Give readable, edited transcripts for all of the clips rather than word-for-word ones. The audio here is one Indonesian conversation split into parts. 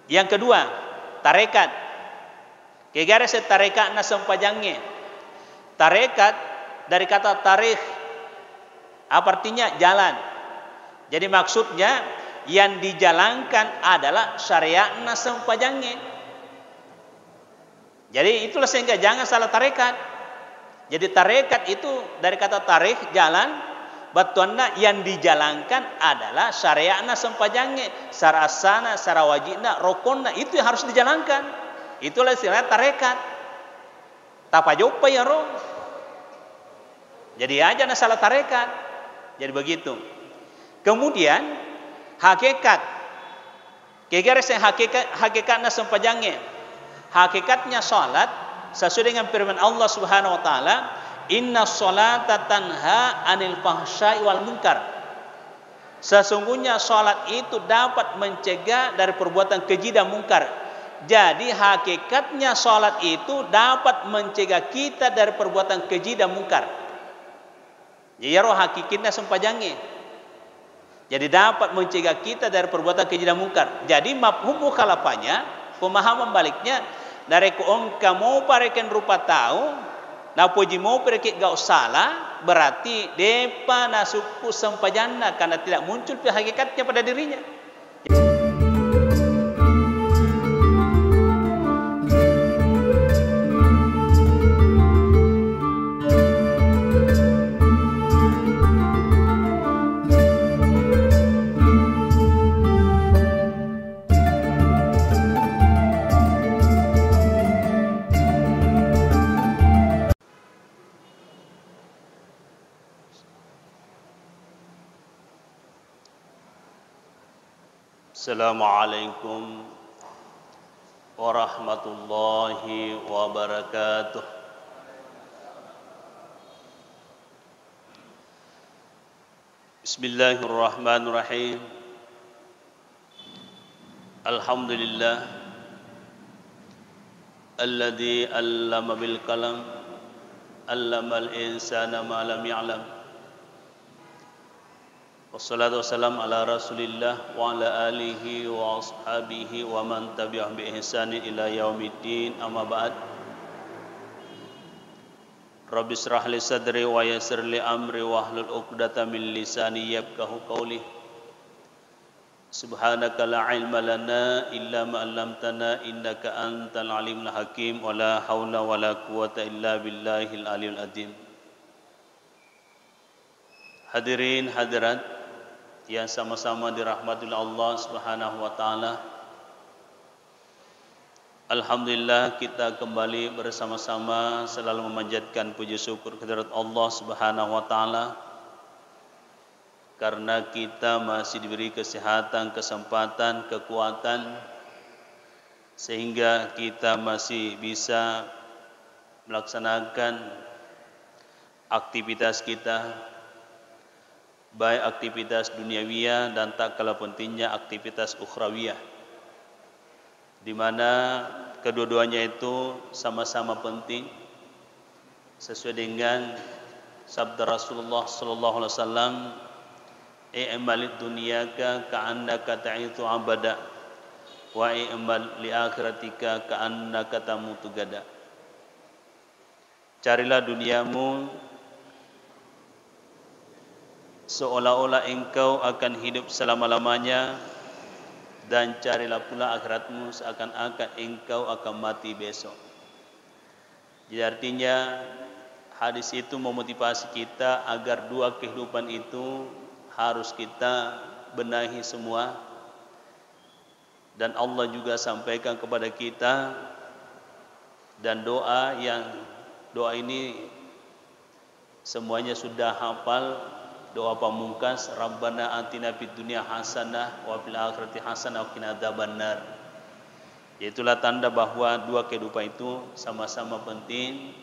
Yang kedua, tarekat. Kegara se tarekat na sempajangnya. Tarekat dari kata tarikh, apa artinya? Jalan. Jadi maksudnya yang dijalankan adalah syariat na sempajangnya. Jadi itulah sehingga jangan salah tarekat. Jadi tarekat itu dari kata tarikh, jalan. Batuanna yang dijalankan adalah syariatna sempajangnya, sarasana, sarawajibna, rokonna, itu yang harus dijalankan. Itulah istilah tarekat. Tapa jopa ya roh. Jadi aja na salah tarekat. Jadi begitu. Kemudian hakikat. Kegaris yang hakikatna sempajangnya. Hakikatnya salat sesuai dengan firman Allah Subhanahu wa taala, inna sholata tanha anil fahsya'i wal munkar. Sesungguhnya salat itu dapat mencegah dari perbuatan keji dan mungkar. Jadi hakikatnya salat itu dapat mencegah kita dari perbuatan keji dan mungkar. Jadi roh hakikatnya sempajangnya. Jadi dapat mencegah kita dari perbuatan keji dan mungkar. Jadi mafhum mukhalafahnya, pemahaman baliknya, dari kuongka mau pareken rupa tahu na puji mau pergi gak salah, berarti depa nasuku sempajana karena tidak muncul hakikatnya pada dirinya. Assalamualaikum warahmatullahi wabarakatuh. Bismillahirrahmanirrahim. Alhamdulillah alladzi 'allama bil qalam 'allamal insana ma lam ya'lam. Wassalatu wassalamu ala Rasulillah wa ala alihi wa ashabihi wa man tabi'ahum bi ihsanin ila yaumiddin, amma ba'd. Rabbi shrah li sadri wa yassir li amri wahlul 'uqdatam min lisani yafqahu qawli. Subhanaka la ilma lana illa ma 'allamtana innaka antal alimul hakim wa la haula wa la quwwata illa billahil aliyil azim. Hadirin hadirat yang sama-sama dirahmati Allah Subhanahu wa taala. Alhamdulillah kita kembali bersama-sama selalu memanjatkan puji syukur kehadirat Allah Subhanahu wa taala karena kita masih diberi kesehatan, kesempatan, kekuatan sehingga kita masih bisa melaksanakan aktivitas kita, baik aktivitas duniawiyah dan tak kalah pentingnya aktivitas ukhrawiyah, di mana kedua-duanya itu sama-sama penting sesuai dengan sabda Rasulullah sallallahu alaihi wasallam, i'malid dunyaka ka'annaka ta'itu abada wa i'mal li akhiratika ka'annaka tamutu gada. Carilah duniamu seolah-olah engkau akan hidup selama-lamanya, dan carilah pula akhiratmu seakan-akan engkau akan mati besok. Jadi artinya hadis itu memotivasi kita agar dua kehidupan itu harus kita benahi semua. Dan Allah juga sampaikan kepada kita, dan doa ini semuanya sudah hafal. Doa pamungkas, Rabbana atina fid dunya hasanah wa fil akhirati hasanah wa qina adzabannar. Itulah tanda bahwa dua kehidupan itu sama-sama penting,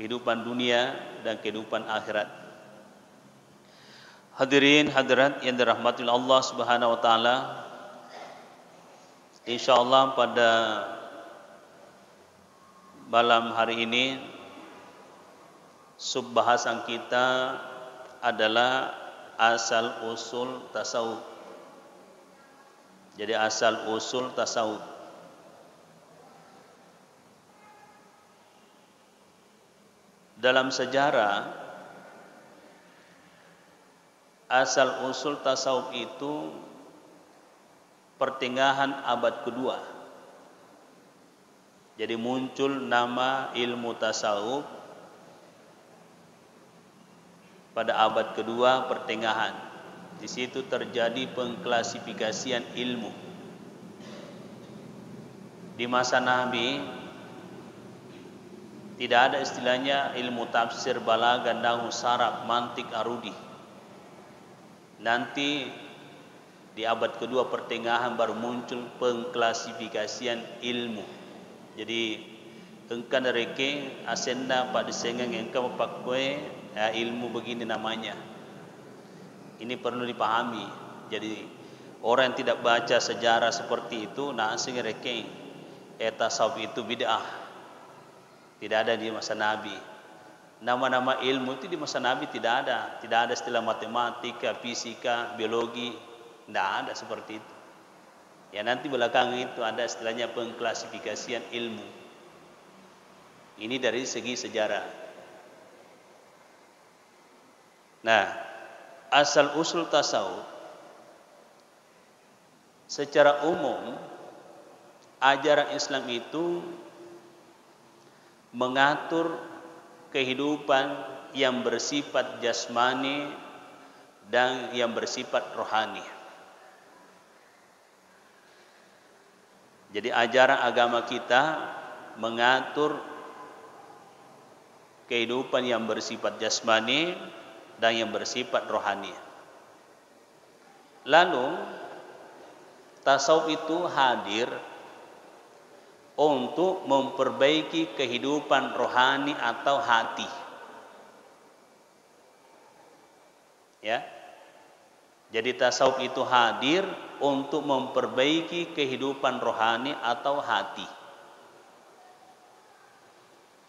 kehidupan dunia dan kehidupan akhirat. Hadirin hadirat yang dirahmati Allah Subhanahu wa taala, insyaallah pada malam hari ini subbahasan kita adalah asal usul tasawuf. Jadi asal usul tasawuf. Dalam sejarah, asal usul tasawuf itu pertengahan abad kedua. Jadi muncul nama ilmu tasawuf pada abad kedua pertengahan. Di situ terjadi pengklasifikasian ilmu. Di masa Nabi tidak ada istilahnya ilmu tafsir, balaghah, nahwu, saraf, mantik, arudi. Nanti di abad kedua pertengahan baru muncul pengklasifikasian ilmu. Jadi engkan reke asenda pada sengang engkau pakai ilmu begini namanya. Ini perlu dipahami. Jadi orang yang tidak baca sejarah seperti itu, nah asing reke tasawuf itu bid'ah. Tidak ada di masa Nabi. Nama-nama ilmu itu di masa Nabi tidak ada. Tidak ada istilah matematika, fisika, biologi. Tidak ada seperti itu. Ya nanti belakangan itu ada istilahnya pengklasifikasian ilmu. Ini dari segi sejarah. Nah, asal usul tasawuf secara umum ajaran Islam itu mengatur kehidupan yang bersifat jasmani dan yang bersifat rohani. Jadi ajaran agama kita mengatur kehidupan yang bersifat jasmani dan yang bersifat rohani. Lalu tasawuf itu hadir untuk memperbaiki kehidupan rohani atau hati. Ya. Jadi tasawuf itu hadir untuk memperbaiki kehidupan rohani atau hati.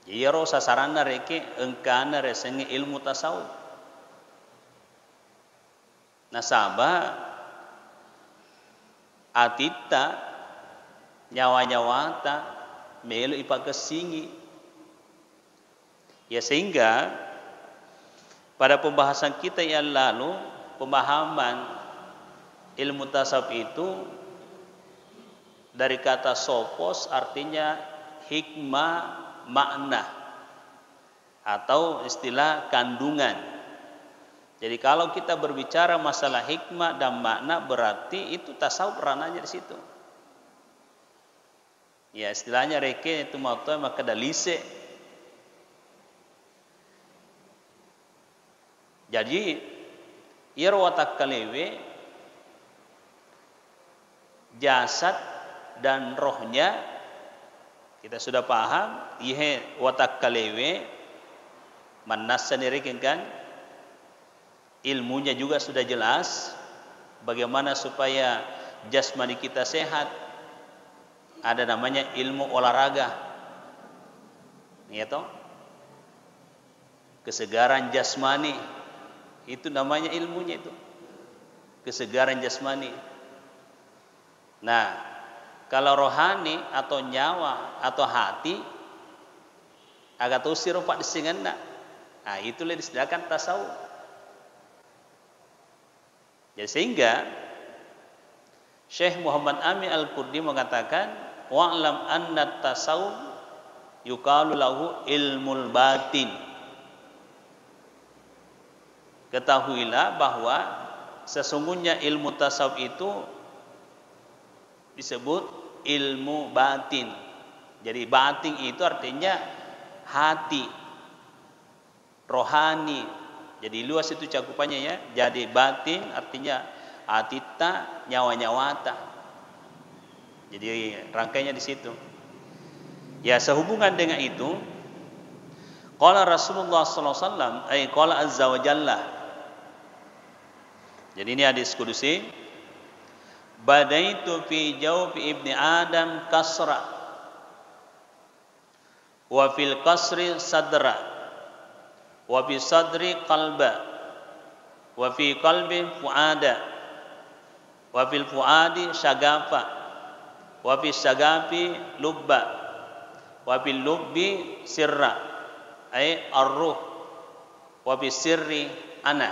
Jadi ro sasaranna reke engkana resenge ilmu tasawuf. Nasaba atita nyawa-nyawata melu ipakesingi. Ya sehingga pada pembahasan kita yang lalu, pemahaman ilmu tasawuf itu dari kata sopos artinya hikmah makna atau istilah kandungan. Jadi kalau kita berbicara masalah hikmah dan makna berarti itu tasawuf ranahnya di situ. Ya istilahnya reke itu mau maka dalise. Jadi irwatak kalewe jasad dan rohnya kita sudah paham. Ihe watak kalewe manas sendiri kan ilmunya juga sudah jelas bagaimana supaya jasmani kita sehat. Ada namanya ilmu olahraga, ya toh, kesegaran jasmani itu namanya ilmunya itu, kesegaran jasmani. Nah, kalau rohani atau nyawa atau hati agak tahu siropak disengenna. Nah, itulah disediakan tasawuf. Jadi sehingga Syekh Muhammad Amin Al-Qurdi mengatakan wa'lam anna tasawuf yuqalu lahu ilmul batin. Ketahuilah bahwa sesungguhnya ilmu tasawuf itu disebut ilmu batin. Jadi batin itu artinya hati, rohani. Jadi luas itu cakupannya ya. Jadi batin artinya atita, nyawa-nyawata. Jadi rangkainya di situ. Ya sehubungan dengan itu, qala Rasulullah sallallahu alaihi wasallam, qala azza wa jalla. Jadi ini hadis kudusi. Badaitu fi jawfi ibni Adam kasra wa fil kasri sadra wa fi sadri qalba wa fi qalbi fuada wa fil fuadi syagafa, wa fis syagafi lubba, wa fil lubbi sirra, ay ar-ruh, wa fis sirri ana.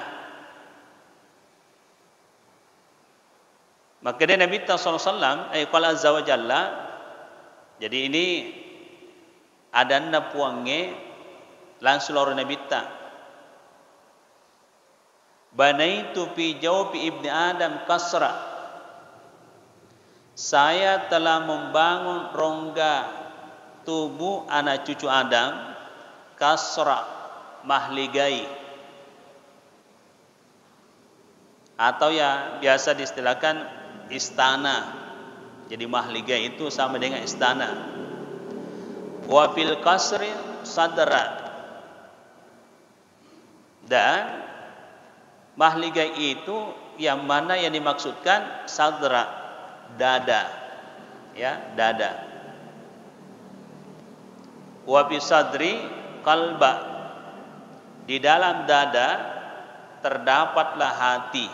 Maka dia Nabi sallallahu alaihi wasallam qala azza wa jalla, jadi ini adanna puange langsung lor Nabi ta banaitu fi jawfi ibni Adam kasra, saya telah membangun rongga tubuh anak cucu Adam kasra, mahligai, atau ya biasa diistilahkan istana. Jadi mahligai itu sama dengan istana. Wa fil kasri sadra, dan mahligai itu yang mana yang dimaksudkan sadra, dada, ya, dada. Wa fi sadri qalba, di dalam dada terdapatlah hati,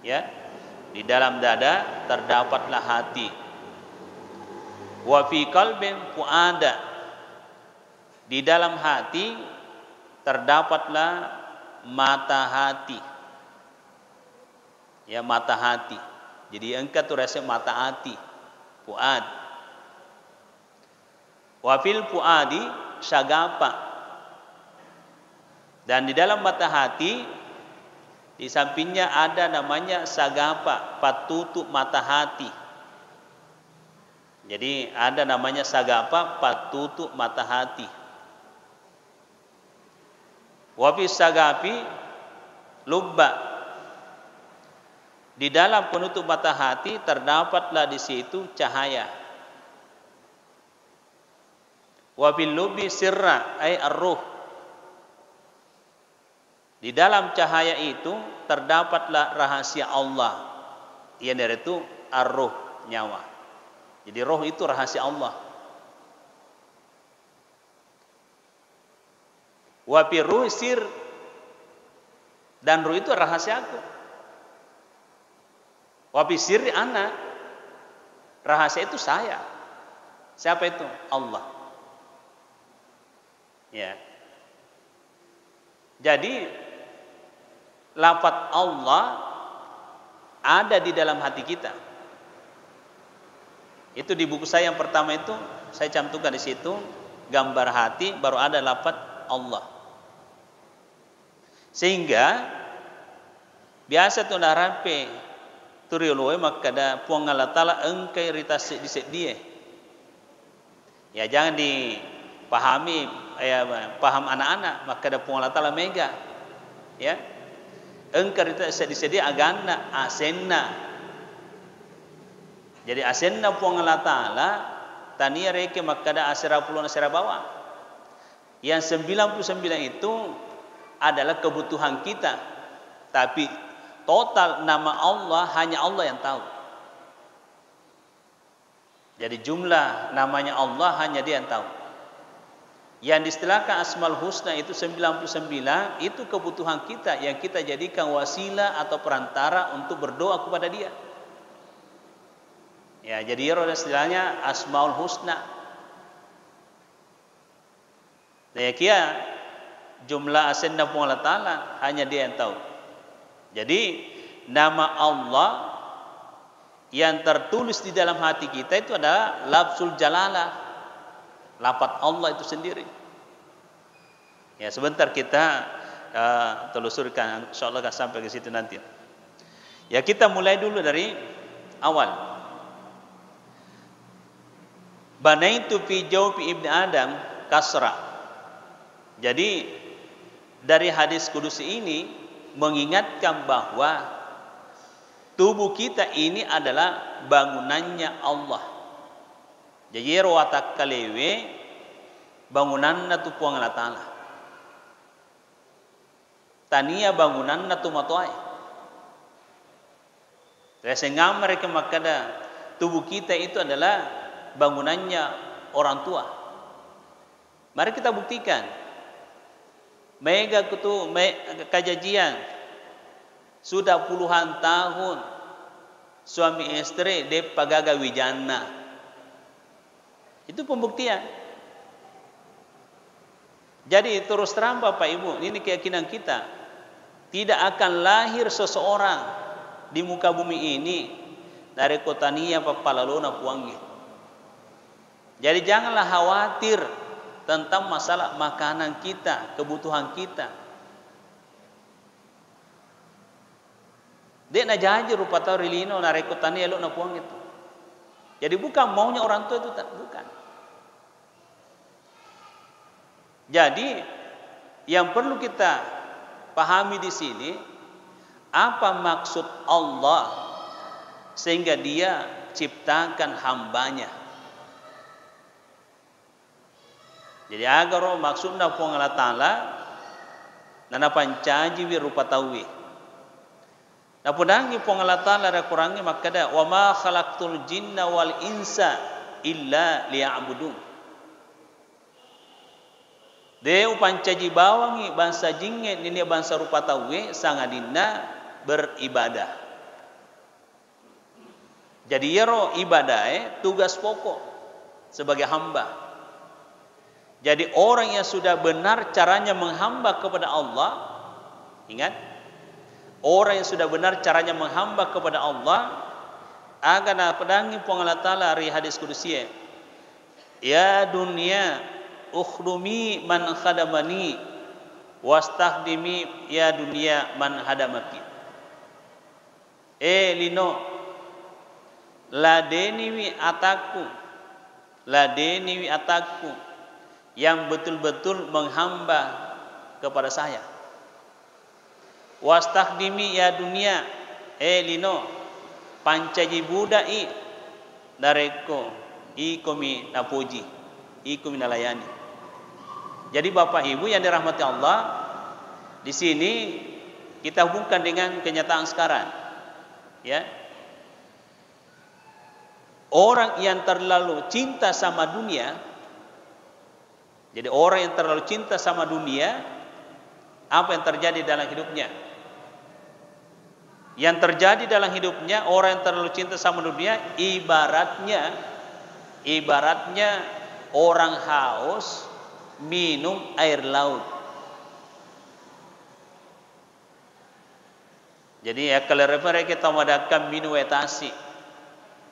ya, di dalam dada terdapatlah hati. Wa fi qalbin fuada, di dalam hati terdapatlah mata hati, ya, mata hati. Jadi engkau tu rasa mata hati, fuad. Wa fil fuadi syagafa, dan di dalam mata hati di sampingnya ada namanya sagafa, patutup mata hati. Jadi ada namanya sagafa, patutup mata hati. Wa fi sagafi lubba, di dalam penutup mata hati terdapatlah di situ cahaya. Wa fil lubbi sirra, ay ar-ruh, di dalam cahaya itu terdapatlah rahasia Allah, yang dari itu ar-ruh, nyawa. Jadi roh itu rahasia Allah. Wa fi ruh sir, dan ruh itu rahasia aku. Wa fi sirri ana, rahasia itu saya. Siapa itu? Allah. Ya. Jadi lafaz Allah ada di dalam hati kita. Itu di buku saya yang pertama itu saya cantumkan di situ gambar hati, baru ada lafaz Allah. Sehingga biasa tu narape turioloe makada puang Allah Taala engkai ritasi disek dia. Ya jangan dipahami paham anak-anak makada puang Allah Taala mega. Ya. Engkai ritasi disek dia agana asenna. Jadi asenna puang Allah Taala tania reke makada asera puluh asera bawah. Yang 99 itu adalah kebutuhan kita. Tapi total nama Allah hanya Allah yang tahu. Jadi jumlah namanya Allah hanya Dia yang tahu. Yang diistilahkan Asmaul Husna itu 99, itu kebutuhan kita yang kita jadikan wasilah atau perantara untuk berdoa kepada Dia. Ya, jadi istilahnya Asmaul Husna. Ya kia jumlah asenna pun Allah Ta'ala hanya Dia yang tahu. Jadi nama Allah yang tertulis di dalam hati kita itu adalah lafzul jalalah, lafaz Allah itu sendiri. Ya sebentar kita telusurkan, insyaallah akan sampai ke situ nanti. Ya kita mulai dulu dari awal. Banaitu fi jawfi ibni Adam kasra. Jadi dari hadis kudusi ini mengingatkan bahwa tubuh kita ini adalah bangunannya Allah. Jadi rawata kalewe bangunanna tu puang Allah Taala. Tania bangunanna tu matoai. Sehingga mereka makada tubuh kita itu adalah bangunannya orang tua. Mari kita buktikan. Mega kajian sudah puluhan tahun suami istri de pagaga wijana. Itu pembuktian. Jadi terus terang Bapak Ibu, ini keyakinan kita. Tidak akan lahir seseorang di muka bumi ini dari kota Nia papalalona puangi. Jadi janganlah khawatir tentang masalah makanan kita, kebutuhan kita. Dia nak janji rupa tahu rilino nare kota Nia lo na puang itu. Jadi bukan maunya orang tua itu, bukan. Jadi yang perlu kita pahami di sini, apa maksud Allah sehingga Dia ciptakan hambanya. Jadi agar maksudnya pun Allah Taala nana pancaji wi rupa tawi. Na pudangi pun Allah Taala ada kurangi makada wa ma khalaqtul jinna wal insa illa liya'budun. Deu pancaji bawangi bangsa jinge ini bangsa rupa tawi sangadina beribadah. Jadi yero ibadah tugas pokok sebagai hamba. Jadi orang yang sudah benar caranya menghamba kepada Allah, ingat, orang yang sudah benar caranya menghamba kepada Allah, akan pedangi pengalat Ta'ala dari hadis kudusi. Ya dunia, ukhrumi man khadamani, wastakhdimi ya dunia man hadamaki. Lino, ladeni wi ataku, yang betul-betul menghamba kepada saya. Wastakhdimi ya dunia, lino pancaji budai dareko ikomi napuji, ikomi nalayani. Jadi Bapak Ibu yang dirahmati Allah, di sini kita hubungkan dengan kenyataan sekarang, ya. Orang yang terlalu cinta sama dunia, jadi orang yang terlalu cinta sama dunia, apa yang terjadi dalam hidupnya? Yang terjadi dalam hidupnya, orang yang terlalu cinta sama dunia, ibaratnya orang haus minum air laut. Jadi ya kalau mereka kita madakkan minum etasi.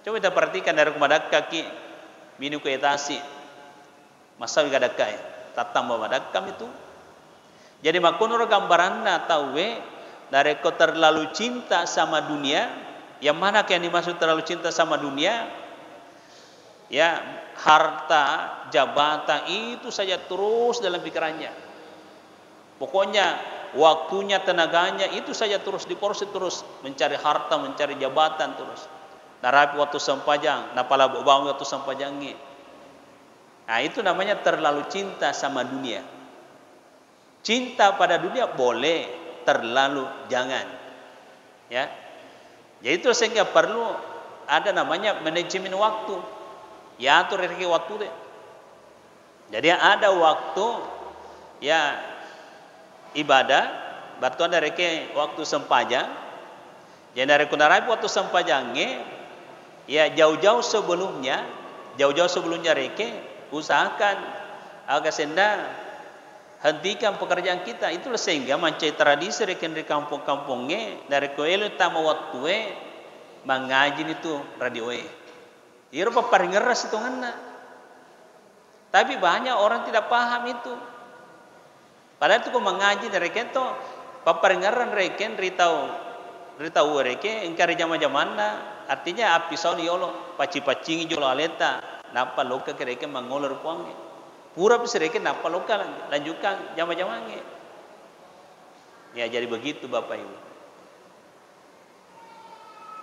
Coba kita perhatikan dari kumadakka ki minum ke etasi. Masa juga dakai, tatang bawa dakam itu. Jadi makunur gambaranna tahu dari kau terlalu cinta sama dunia. Yang mana yang dimaksud terlalu cinta sama dunia? Ya harta, jabatan itu saja terus dalam pikirannya. Pokoknya waktunya, tenaganya itu saja terus diporsi terus mencari harta, mencari jabatan terus. Narapi waktu sempajang, napala bawang waktu sempajangi. Nah itu namanya terlalu cinta sama dunia. Cinta pada dunia boleh, terlalu jangan. Ya. Jadi itu sehingga perlu ada namanya manajemen waktu. Ya atur rezeki waktu deh. Jadi ada waktu ya ibadah, batuan dari waktu sempajang. Jadi dari kunarapi waktu sempajangnya, ya jauh-jauh sebelumnya reke usahakan agar senda hentikan pekerjaan kita. Itulah sehingga mancai tradisi rekan di kampung-kampungnya dari koelo tama waktu mengaji itu radio. Ia rupa paling ngeras itu ngena. Tapi banyak orang tidak paham itu. Padahal itu kau mengaji dari kento paparingaran reken ritau reke engkari jama-jamana artinya api sauni yolo paci-pacingi jolo aleta. Napa loka kereke mangolor puange pura pisreke napa loka lanjutkan jama-jamange. Ya jadi begitu Bapak Ibu.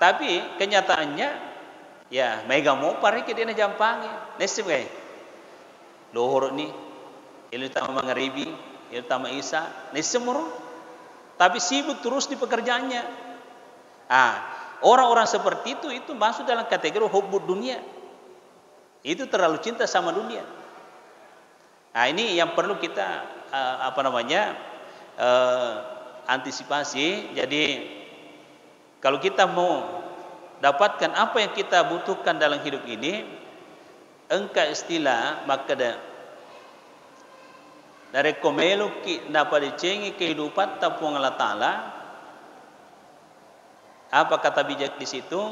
Tapi kenyataannya ya mega mau pareke dia na jampange nesib kayak lohor ni ilu tama mangaribi ilu tama isa nesib moro tapi sibuk terus di pekerjaannya. Orang-orang seperti itu masuk dalam kategori hubbud dunia. Itu terlalu cinta sama dunia. Nah ini yang perlu kita antisipasi. Jadi kalau kita mau dapatkan apa yang kita butuhkan dalam hidup ini, engka istilah maka dari komelo ki dapat dicengi kehidupan tapuang Allah Ta'ala. Apa kata bijak di situ?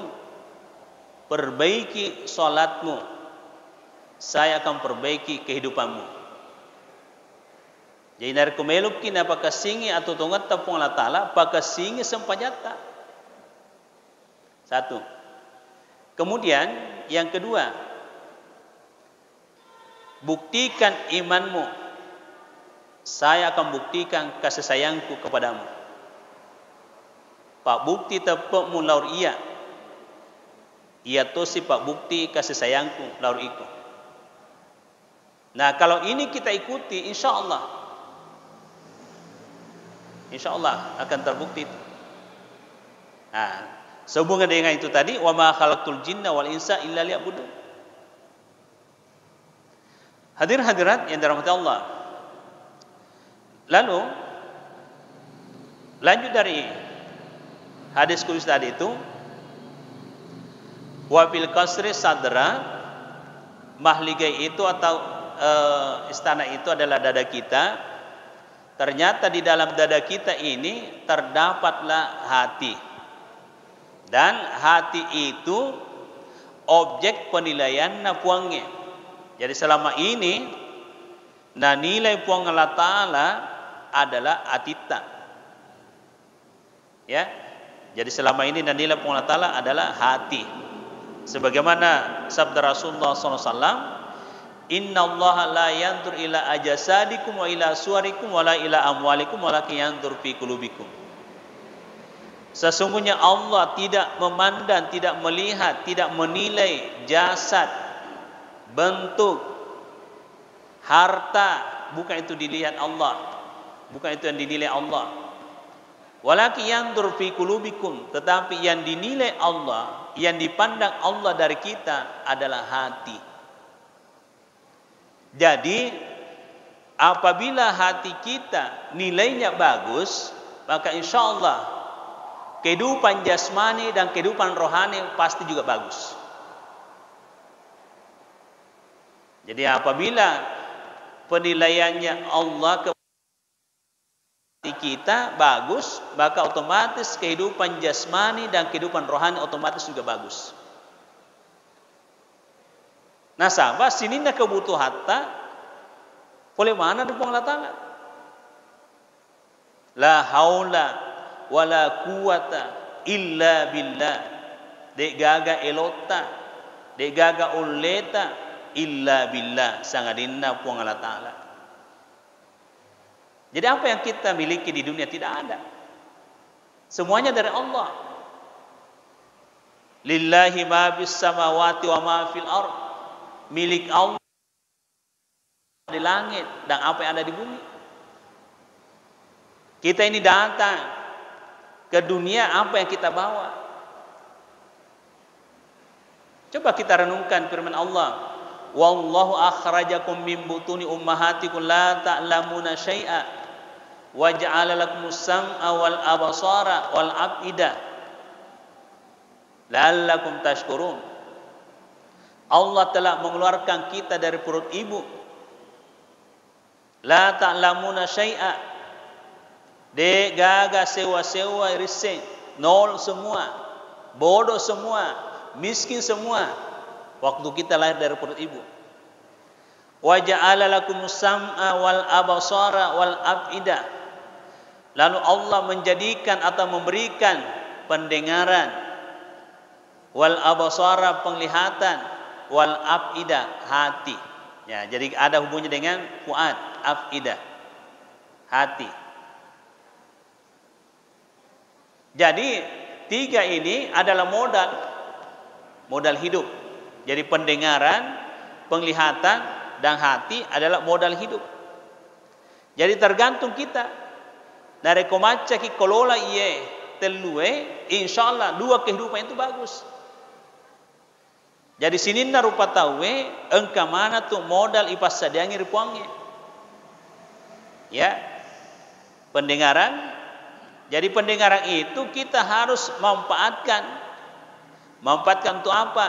Perbaiki salatmu, saya akan perbaiki kehidupanmu. Jadi dari komelo ki dapat kasingi atau tongat tapuang Allah Ta'ala, pakasingi sempajata. Satu. Kemudian yang kedua, buktikan imanmu, saya akan buktikan kasih sayangku kepadamu. Pak bukti tepuk mu laur iya to si pak bukti kasih sayangku laur iku. Nah kalau ini kita ikuti, insya Allah akan terbukti. Nah, sehubungan dengan itu tadi, wa ma khalaqtul jinna wal insa illa liya'budun. Hadirin-hadirat yang dirahmati Allah. Lalu lanjut dari hadis kudus tadi itu, wa bil kasri sadra, mahligai itu atau istana itu adalah dada kita. Ternyata di dalam dada kita ini terdapatlah hati. Dan hati itu objek penilaian puangnya. Jadi selama ini nilai puang Allah Ta'ala adalah atita. Ya. Jadi selama ini nilai puang Allah Ta'ala adalah hati. Sebagaimana sabda Rasulullah SAW, Inna Allah la yandur ila ajasadikum wa ila suarikum wa la ila amwalikum walakin yandur fi qulubikum. Sesungguhnya Allah tidak memandang, tidak melihat, tidak menilai jasad, bentuk, harta, bukan itu dilihat Allah, bukan itu yang dinilai Allah. Walakin yandur fi qulubikum, tetapi yang dinilai Allah, yang dipandang Allah dari kita adalah hati. Jadi apabila hati kita nilainya bagus, maka insya Allah kehidupan jasmani dan kehidupan rohani pasti juga bagus. Jadi apabila penilaiannya Allah ke hati kita bagus, maka otomatis kehidupan jasmani dan kehidupan rohani otomatis juga bagus. Nah sahabat, sini nak kebutuhan harta, boleh mana di Allah Ta'ala? La haula wala quwata illa billah. Dek gaga elota, dek gaga uleta illa billah. Sangadinna puang Allah Ta'ala. Jadi apa yang kita miliki di dunia tidak ada. Semuanya dari Allah. Lillahi ma bis samawati wa ma fil ardh. Milik Allah di langit dan apa yang ada di bumi. Kita ini datang ke dunia, apa yang kita bawa? Coba kita renungkan firman Allah, wallahu akhrajakum min butuni ummahatikum la ta'lamuna syai'a wa ja'ala lakumus sam'a wal absara wal af'ida la'allakum tashkurun. Allah telah mengeluarkan kita dari perut ibu. La ta'lamuna syai'a. De gaga sewa-sewa rising, nol semua, bodoh semua, miskin semua waktu kita lahir dari perut ibu. Wa ja'ala lakumus sam'a wal absara wal af'ida. Lalu Allah menjadikan atau memberikan pendengaran, wal absara penglihatan, wal afida hati. Ya, jadi ada hubungannya dengan fuad, afida, hati. Jadi tiga ini adalah modal hidup. Jadi pendengaran, penglihatan, dan hati adalah modal hidup. Jadi tergantung kita. Dari komaca ki kolola iye telue, insyaallah dua kehidupan itu bagus. Jadi sininna rupa tawe engka mana tu modal ipas sadiangi ripuangnya. Ya. Pendengaran. Jadi pendengaran itu kita harus manfaatkan Manfaatkan untuk apa?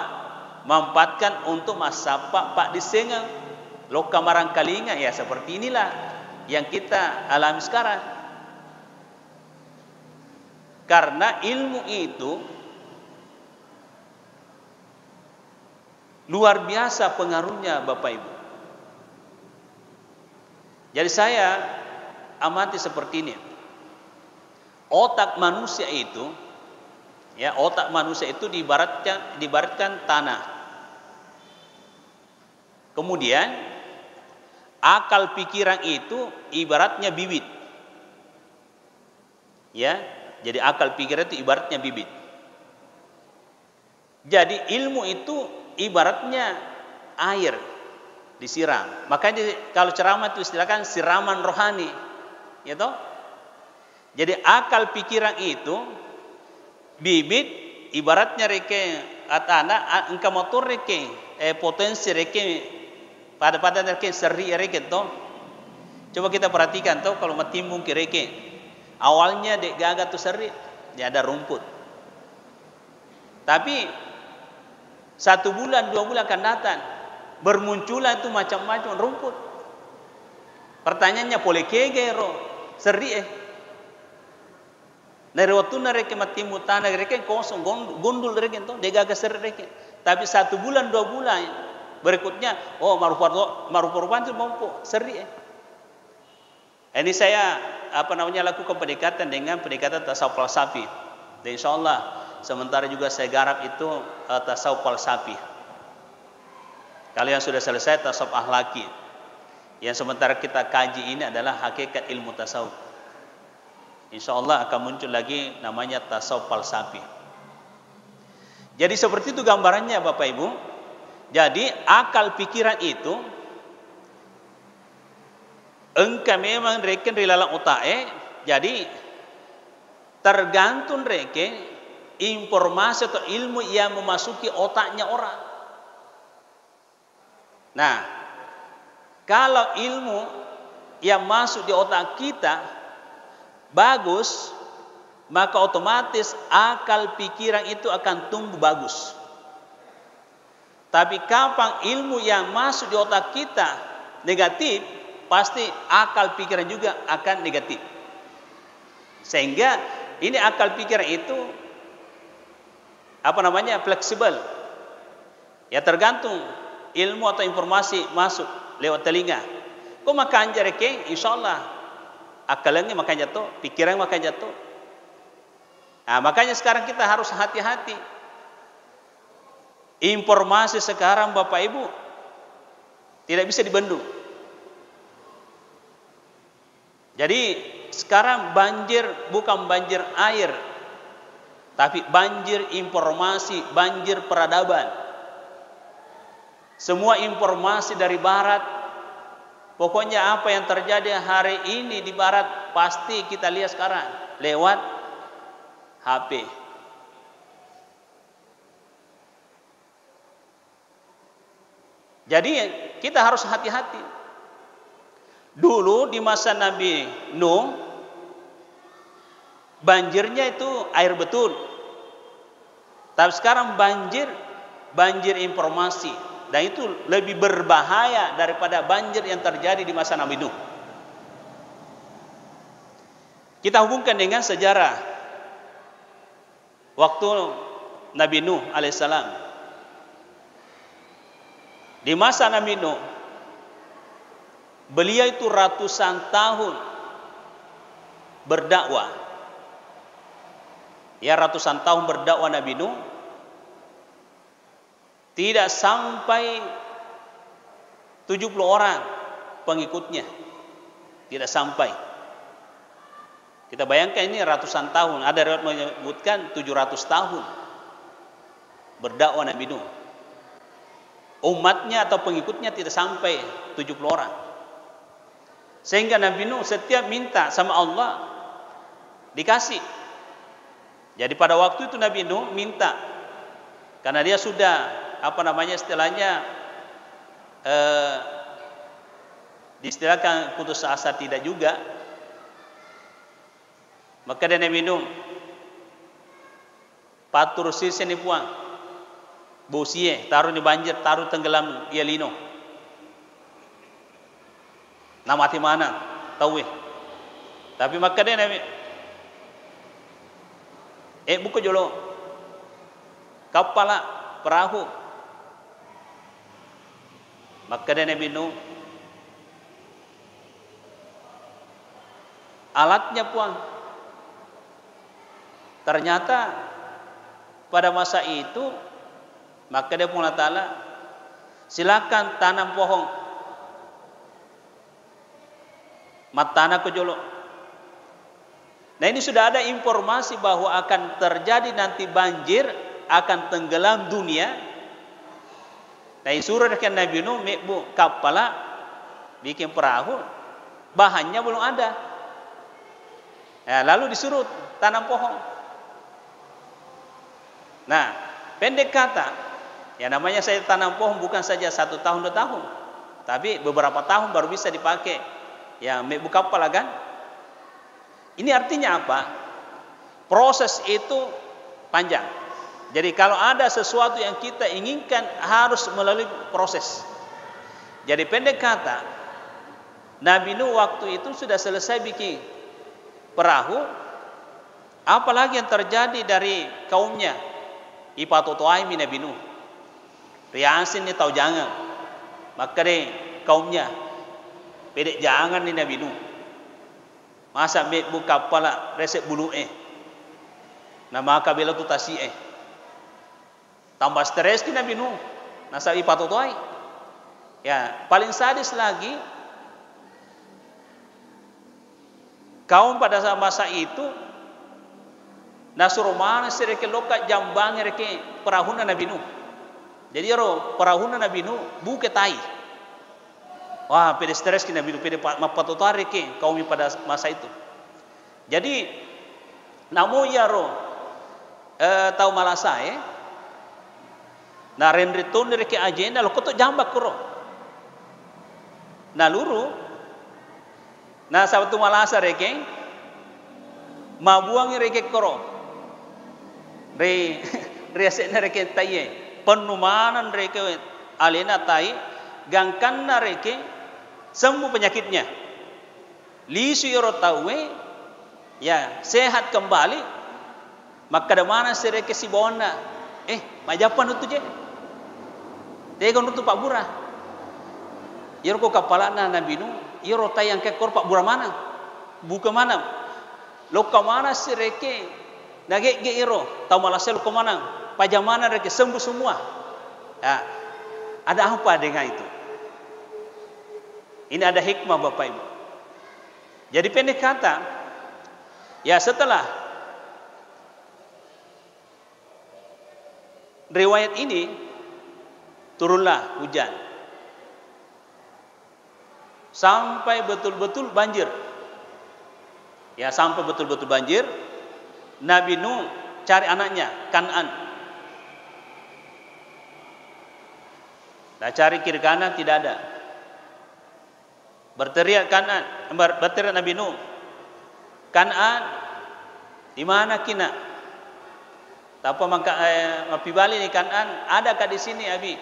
Manfaatkan untuk masapa pak disengal loka marang kalinga, ya seperti inilah yang kita alami sekarang. Karena ilmu itu luar biasa pengaruhnya Bapak Ibu. Jadi saya amati seperti ini. Otak manusia itu, ya, otak manusia itu diibaratkan tanah. Kemudian akal pikiran itu ibaratnya bibit. Ya, jadi akal pikiran itu ibaratnya bibit. Jadi ilmu itu ibaratnya air disiram. Makanya kalau ceramah itu istilahkan siraman rohani, ya toh? Jadi akal pikiran itu bibit ibaratnya reke atana engka motor reke potensi reke pada reke seri reke toh. Coba kita perhatikan toh kalau matimbung ke reke. Awalnya dek gaga tuh seri, dia ada rumput. Tapi 1 bulan 2 bulan akan datang bermunculan itu macam-macam rumput. Pertanyaannya boleh kegero seri Dari waktu mereka mati mutana mereka kosong gondul mereka itu degaga ser mereka. Tapi 1 bulan 2 bulan berikutnya marupa-rupa itu mampu seri. Ini saya lakukan pendekatan dengan pendekatan tasawuf falsafi. Dan insyaallah sementara juga saya garap itu tasawuf falsafi. Kalian sudah selesai tasawuf akhlaki. Yang sementara kita kaji ini adalah hakikat ilmu tasawuf. InsyaAllah akan muncul lagi namanya tasawuf falsafi. Jadi seperti itu gambarannya Bapak Ibu. Jadi akal pikiran itu engkau memang reken rilalang utae. Jadi tergantung reken informasi atau ilmu yang memasuki otaknya orang. Nah, kalau ilmu yang masuk di otak kita bagus, maka otomatis akal pikiran itu akan tumbuh bagus. Tapi kapan ilmu yang masuk di otak kita negatif, pasti akal pikiran juga akan negatif. Sehingga ini akal pikiran itu fleksibel. Ya tergantung ilmu atau informasi masuk lewat telinga. Kok makan jareke, insyaallah akalnya makan jatuh, pikiran makan jatuh. Nah, makanya sekarang kita harus hati-hati. Informasi sekarang Bapak Ibu tidak bisa dibendung. Jadi sekarang banjir bukan banjir air, tapi banjir informasi, banjir peradaban. Semua informasi dari barat. Pokoknya apa yang terjadi hari ini di barat pasti kita lihat sekarang lewat HP. Jadi kita harus hati-hati. Dulu di masa Nabi Nuh banjirnya itu air betul. Tapi sekarang banjir informasi. Dan itu lebih berbahaya daripada banjir yang terjadi di masa Nabi Nuh. Kita hubungkan dengan sejarah waktu Nabi Nuh alaihissalam. Di masa Nabi Nuh, beliau itu ratusan tahun berdakwah. Ya, ratusan tahun berdakwah Nabi Nuh. Tidak sampai 70 orang pengikutnya. Tidak sampai. Kita bayangkan ini ratusan tahun. Ada riwayat menyebutkan 700 tahun berdakwah Nabi Nuh. Umatnya atau pengikutnya tidak sampai 70 orang. Sehingga Nabi Nuh setiap minta sama Allah dikasih. Jadi pada waktu itu Nabi Nuh minta, karena dia sudah diistilahkan putus asa tidak juga, maka dia Nabi Nuh patur sisi ni puang Bosie, taruh di banjir, taruh tenggelam ia lino. Nah mati mana? Tahu Tapi maka dia Nabi buka jolo kapal perahu. Maka dia Nabi Nuh alatnya puang. Ternyata pada masa itu maka dia pun Allah Ta'ala silakan tanam pohon matana ke jolo. Nah ini sudah ada informasi bahwa akan terjadi nanti banjir, akan tenggelam dunia. Nah suruh Nabi Nuh bu kapala bikin perahu, bahannya belum ada. Nah, lalu disuruh tanam pohon. Nah pendek kata, ya namanya saya tanam pohon bukan saja 1 tahun 2 tahun, tapi beberapa tahun baru bisa dipakai. Ya bu kapala kan. Ini artinya apa? Proses itu panjang. Jadi kalau ada sesuatu yang kita inginkan harus melalui proses. Jadi pendek kata, Nabi Nuh waktu itu sudah selesai bikin perahu. Apalagi yang terjadi dari kaumnya? Ipatotoai mi Nabi Nuh. Riasin ni tahu jangan. Maka deh kaumnya pedek jangan ni Nabi Nuh. Masa mek buka pala resep bulu nama kabila tu tasi tambah stres ki Nabi Nuh nasa ipatotoai. Ya paling sadis lagi kaum pada masa itu nasuruh mana sereke loka jambang reke perahuna Nabi Nuh. Jadi perahuna Nabi Nuh buke tai. Wah, pede stres kena bilu pede mapatotoare ke kaum pada masa itu. Jadi namo ya tahu malasa na renriton reke agenda lo koto jambak kuro. Na luru na sabtu malasa reke mabuang reke kuro. Reasekna reke tai penumanan reke alena tai gangkanna reke sembuh penyakitnya. Lisu yoro tawe ya sehat kembali. Maka da mana sereke si bona majapan itu je. Tegon itu Pak Bura. Yoro ko kapalana Nabi Nuh, yoro tayang ke kor Pak Bura mana? Buka mana? Loka mana sereke nage ge yoro tahu malasel ko mana? Pajamana reke sembuh semua. Ya, ada apa dengan itu? Ini ada hikmah Bapak Ibu. Jadi pendek kata, ya setelah riwayat ini turunlah hujan sampai betul-betul banjir. Ya sampai betul-betul banjir. Nabi Nuh cari anaknya Kan'an. Nah cari kiri kanan tidak ada. Berteriak Kan'an, berteriak Nabi Nuh, Kan'an, di mana kina? Apa maka mapibali ni Kan'an? Adakah di sini Abi?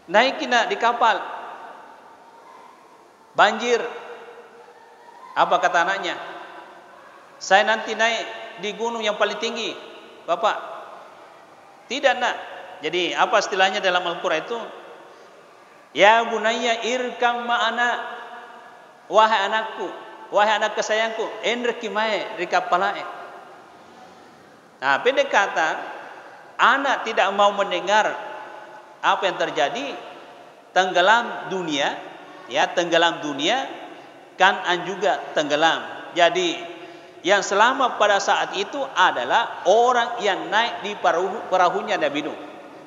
Naik kina di kapal, banjir. Apa kata anaknya? Saya nanti naik di gunung yang paling tinggi, Bapak. Tidak nak. Jadi apa istilahnya dalam Al-Quran itu? Ya bunayya irkam ma'ana, wahai anakku, wahai anak kesayangku, enreki mae rikapalae. Nah, pendek kata, anak tidak mau mendengar apa yang terjadi, tenggelam dunia, ya tenggelam dunia, Kan'an juga tenggelam. Jadi yang selamat pada saat itu adalah orang yang naik di perahunya Nabi Nuh.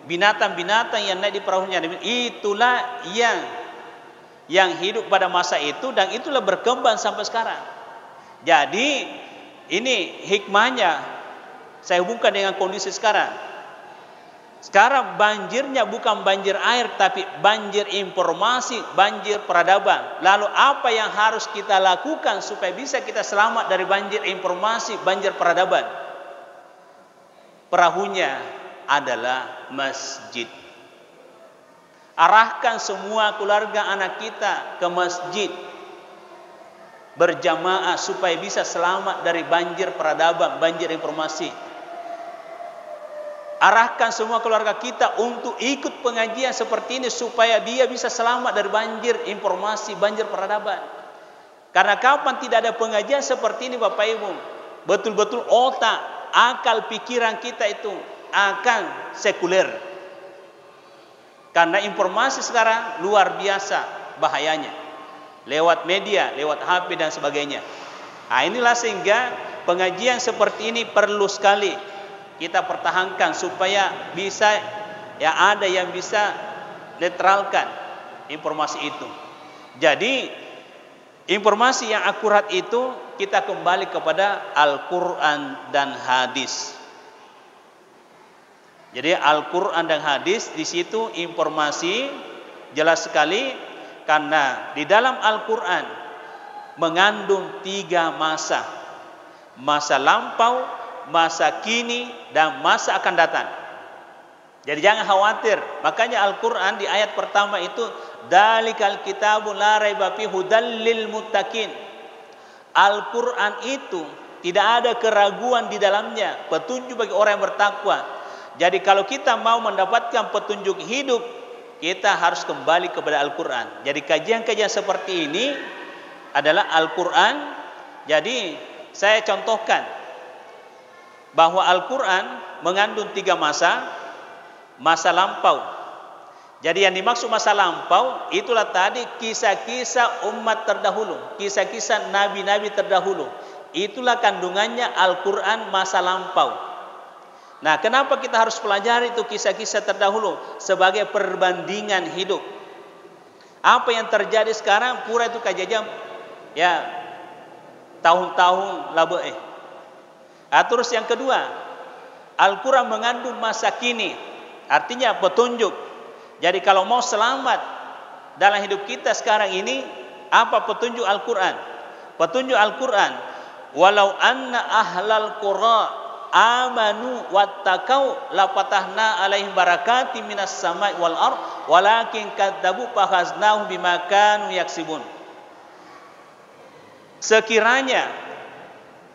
Binatang-binatang yang naik di perahunya Nabi Nuh, itulah yang hidup pada masa itu dan itulah berkembang sampai sekarang. Jadi ini hikmahnya saya hubungkan dengan kondisi sekarang. Sekarang banjirnya bukan banjir air tapi banjir informasi, banjir peradaban. Lalu apa yang harus kita lakukan supaya bisa kita selamat dari banjir informasi, banjir peradaban? Perahunya adalah masjid. Arahkan semua keluarga anak kita ke masjid berjamaah supaya bisa selamat dari banjir peradaban, banjir informasi. Arahkan semua keluarga kita untuk ikut pengajian seperti ini supaya dia bisa selamat dari banjir informasi, banjir peradaban. Karena kapan tidak ada pengajian seperti ini Bapak Ibu, betul-betul otak, akal, pikiran kita itu akan sekuler. Karena informasi sekarang luar biasa bahayanya. Lewat media, lewat HP dan sebagainya. Nah, inilah sehingga pengajian seperti ini perlu sekali kita pertahankan supaya bisa ada yang bisa netralkan informasi itu. Jadi informasi yang akurat itu kita kembali kepada Al-Quran dan hadis. Jadi Al-Quran dan hadis di situ informasi jelas sekali. Karena di dalam Al-Quran mengandung 3 masa. Masa lampau, masa kini, dan masa akan datang. Jadi jangan khawatir. Makanya Al-Quran di ayat pertama itu, Dalikal kitabu la raiba fihi hudal lil muttaqin. Al-Quran itu tidak ada keraguan di dalamnya, petunjuk bagi orang yang bertakwa. Jadi kalau kita mau mendapatkan petunjuk hidup, kita harus kembali kepada Al-Quran. Jadi kajian-kajian seperti ini adalah Al-Quran. Jadi saya contohkan bahwa Al-Quran mengandung 3 masa. Masa lampau. Jadi yang dimaksud masa lampau itulah tadi kisah-kisah umat terdahulu, kisah-kisah nabi-nabi terdahulu. Itulah kandungannya Al-Quran masa lampau. Nah, kenapa kita harus pelajari itu kisah-kisah terdahulu sebagai perbandingan hidup? Apa yang terjadi sekarang pura itu kejadian tahun-tahun lalu. Terus yang kedua, Al-Quran mengandung masa kini, artinya petunjuk. Jadi kalau mau selamat dalam hidup kita sekarang ini, apa petunjuk Al-Quran? Petunjuk Al-Quran, walau anna ahlal qura amanu wattaqau la fatahna alaihim barakatim minas samai wal ard walakin kadzabu fakhaznahum bima kanu yaksibun. Sekiranya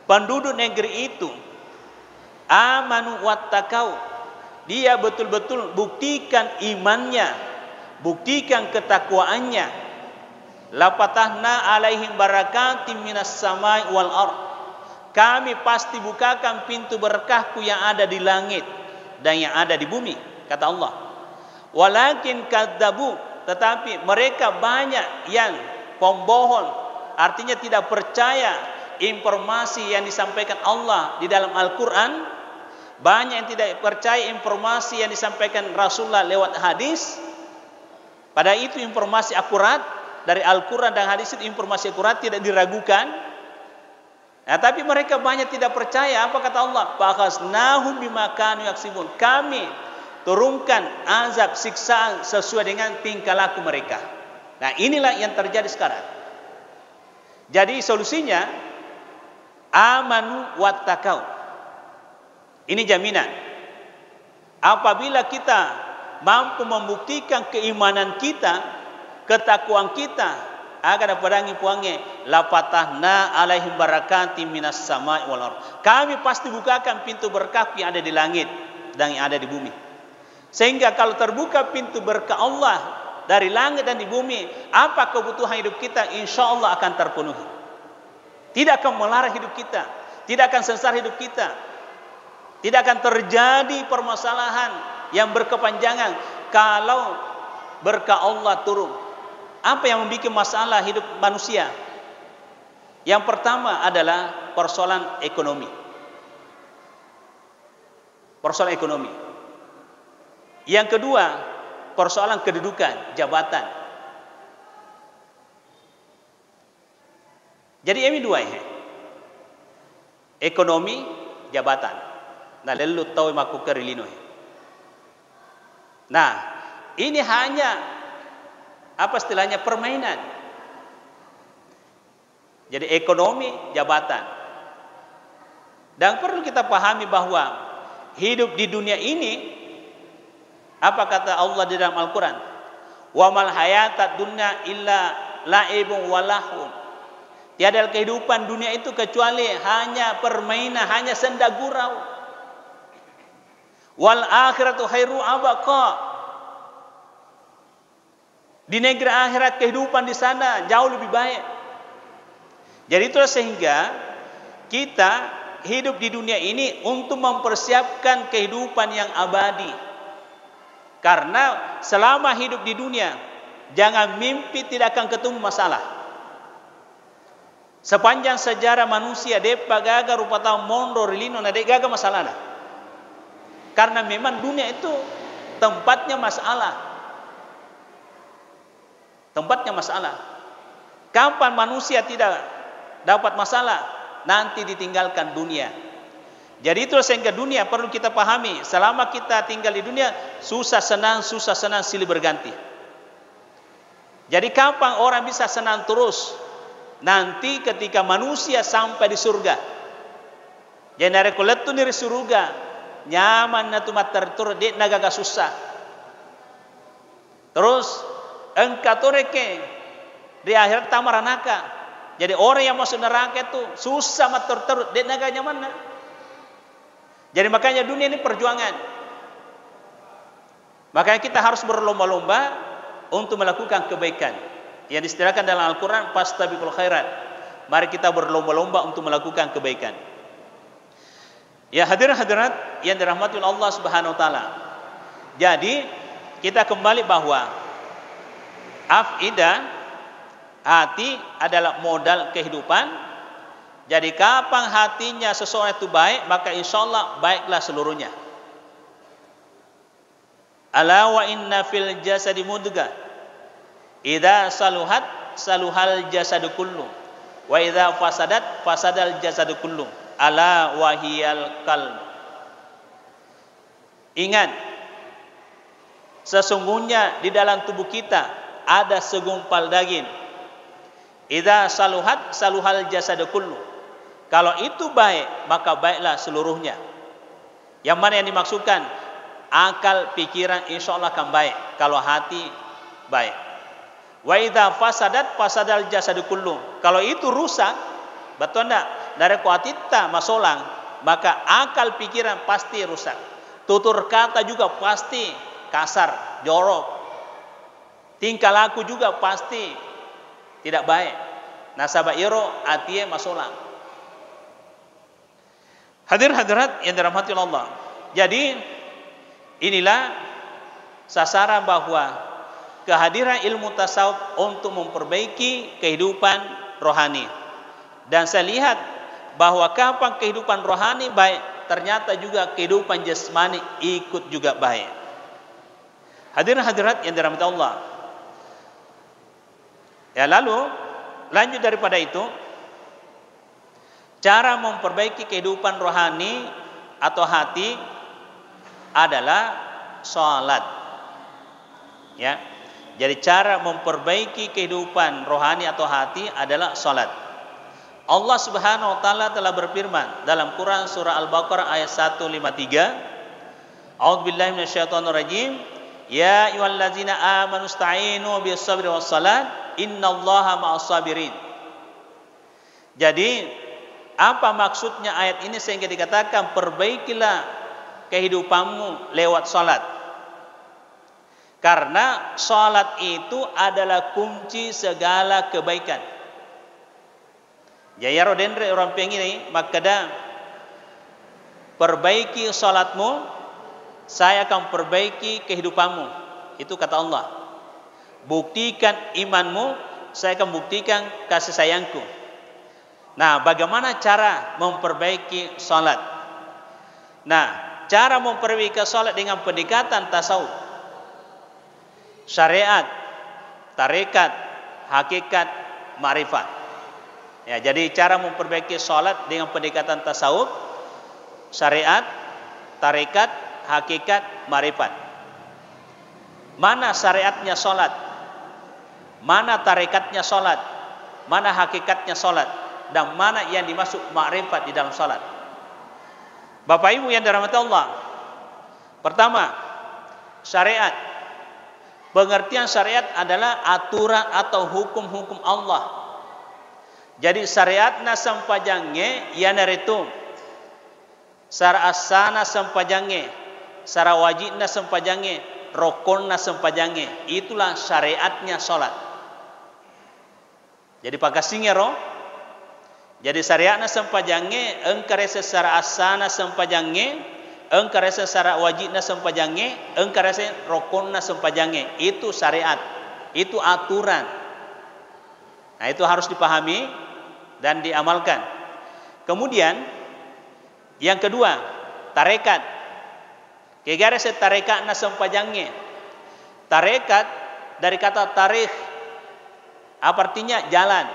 penduduk negeri itu amanu wattaqau, dia betul-betul buktikan imannya, buktikan ketakwaannya, la fatahna alaihim barakatim minas samai wal ard, kami pasti bukakan pintu berkahku yang ada di langit dan yang ada di bumi, kata Allah. Walakin kadzabu, tetapi mereka banyak yang pembohong, artinya tidak percaya informasi yang disampaikan Allah di dalam Al-Quran. Banyak yang tidak percaya informasi yang disampaikan Rasulullah lewat hadis. Padahal itu informasi akurat dari Al-Quran dan hadis, itu informasi akurat, tidak diragukan. Nah, tapi mereka banyak tidak percaya. Apa kata Allah? Fakhaznahum bima kanu yaksibun. Kami turunkan azab, siksaan sesuai dengan tingkah laku mereka. Nah, inilah yang terjadi sekarang. Jadi solusinya amanu wattaqau. Ini jaminan. Apabila kita mampu membuktikan keimanan kita, ketakwaan kita, akan perangi puange la fatahna alaihim barakatim minas samai wal ard. Kami pasti bukakan pintu berkah yang ada di langit dan yang ada di bumi. Sehingga kalau terbuka pintu berkah Allah dari langit dan di bumi, apa kebutuhan hidup kita insyaallah akan terpenuhi. Tidak akan melarang hidup kita, tidak akan sengsara hidup kita, tidak akan terjadi permasalahan yang berkepanjangan kalau berkah Allah turun. Apa yang membuat masalah hidup manusia? Yang pertama adalah persoalan ekonomi. Persoalan ekonomi. Yang kedua, persoalan kedudukan, jabatan. Jadi ini dua ya. Ekonomi, jabatan. Nah, lalu tahu maku kerilino. Nah, ini hanya apa istilahnya permainan. Jadi ekonomi, jabatan. Dan perlu kita pahami bahwa hidup di dunia ini Apa kata Allah di dalam Al-Quran? Wa mal hayatad dunya illa la'ibun wa lahun. Tiada kehidupan dunia itu kecuali hanya permainan, hanya senda gurau. Wal akhiratu khairu abqa. Di negeri akhirat kehidupan di sana jauh lebih baik. Jadi itulah sehingga kita hidup di dunia ini untuk mempersiapkan kehidupan yang abadi. Karena selama hidup di dunia, jangan mimpi tidak akan ketemu masalah. Sepanjang sejarah manusia, depa gaga rupa tahu mondo rilino na de gaga masalah dah. Karena memang dunia itu tempatnya masalah. Tempatnya masalah. Kapan manusia tidak dapat masalah? Nanti ditinggalkan dunia. Jadi itu sehingga dunia perlu kita pahami. Selama kita tinggal di dunia, susah senang silih berganti. Jadi kapan orang bisa senang terus? Nanti ketika manusia sampai di surga. Jadi dari kuletu dari surga, nyaman na tumat tertur de nagaga susah. Terus engkau toreke di akhirat tamaranaka. Jadi orang yang masuk neraka itu susah mat tertur de naga nyaman na. Jadi makanya dunia ini perjuangan. Makanya kita harus berlomba-lomba untuk melakukan kebaikan. Yang disediakan dalam Al-Quran, fastabiqul khairat. Mari kita berlomba-lomba untuk melakukan kebaikan. Ya hadirin-hadirat yang dirahmati Allah Subhanahu wa taala. Jadi kita kembali bahwa afidah, hati adalah modal kehidupan. Jadi kapan hatinya seseorang itu baik, maka insyaallah baiklah seluruhnya. Ala wa inna fil jasadi mudghah. Idza saluhat saluhal jasadu kullu. Wa idza fasadat fasadal jasadu kullu. Ala wa hiyal qalb. Ingat, sesungguhnya di dalam tubuh kita ada segumpal daging. Idza saluhat saluhal jasadu kullu. Kalau itu baik, maka baiklah seluruhnya. Yang mana yang dimaksudkan? Akal, pikiran insyaallah akan baik kalau hati baik. Wa idza fasadat fasadal jasadu kullu. Kalau itu rusak, betul enggak? Dari kuatita masolang, maka akal pikiran pasti rusak. Tutur kata juga pasti kasar, jorok. Tingkah laku juga pasti tidak baik. Nasaba iro atie masolang. Hadir-hadirat yang dirahmati Allah. Jadi inilah sasaran bahwa kehadiran ilmu tasawuf untuk memperbaiki kehidupan rohani. Dan saya lihat bahwa kapan kehidupan rohani baik, ternyata juga kehidupan jasmani ikut juga baik. Hadirin-hadirat yang dirahmati Allah. Ya lalu lanjut daripada itu, cara memperbaiki kehidupan rohani atau hati adalah salat. Ya. Jadi cara memperbaiki kehidupan rohani atau hati adalah salat. Allah Subhanahu wa taala telah berfirman dalam Quran surah Al-Baqarah ayat 153. A'udzubillahi minasyaitonir rajim. Ya ayyuhallazina amanu ista'inu bis-sabri was-salat innallaha ma'as-sabirin. Jadi apa maksudnya ayat ini sehingga dikatakan perbaikilah kehidupanmu lewat salat? Karena salat itu adalah kunci segala kebaikan. Ya rodendre orang pengini makada perbaiki salatmu, saya akan perbaiki kehidupanmu. Itu kata Allah. Buktikan imanmu, saya akan buktikan kasih sayangku. Nah, bagaimana cara memperbaiki salat? Nah, cara memperbaiki salat dengan pendekatan tasawuf. Syariat, tarekat, hakikat, ma'rifat. Ya, jadi cara memperbaiki salat dengan pendekatan tasawuf, syariat, tarekat, hakikat, ma'rifat. Mana syariatnya salat? Mana tarekatnya salat? Mana hakikatnya salat? Dan mana yang dimaksud ma'rifat di dalam salat? Bapak Ibu yang dirahmati Allah. Pertama, syariat. Pengertian syariat adalah aturan atau hukum-hukum Allah. Jadi syariat na sampajange yana retum. Sara asana sampajange, sara wajib na sampajange, rokon na sampajange. Itulah syariatnya salat. Jadi pagasinge ro. Jadi syariatna sampajange engkare secara asana sampajange, engkare secara wajibna sampajange, engkare rokonna sampajange. Itu syariat. Itu aturan. Nah, itu harus dipahami dan diamalkan. Kemudian yang kedua, tarekat. Kegare se tarekatna sampajange. Tarekat dari kata tarikh. Apa artinya? Jalan.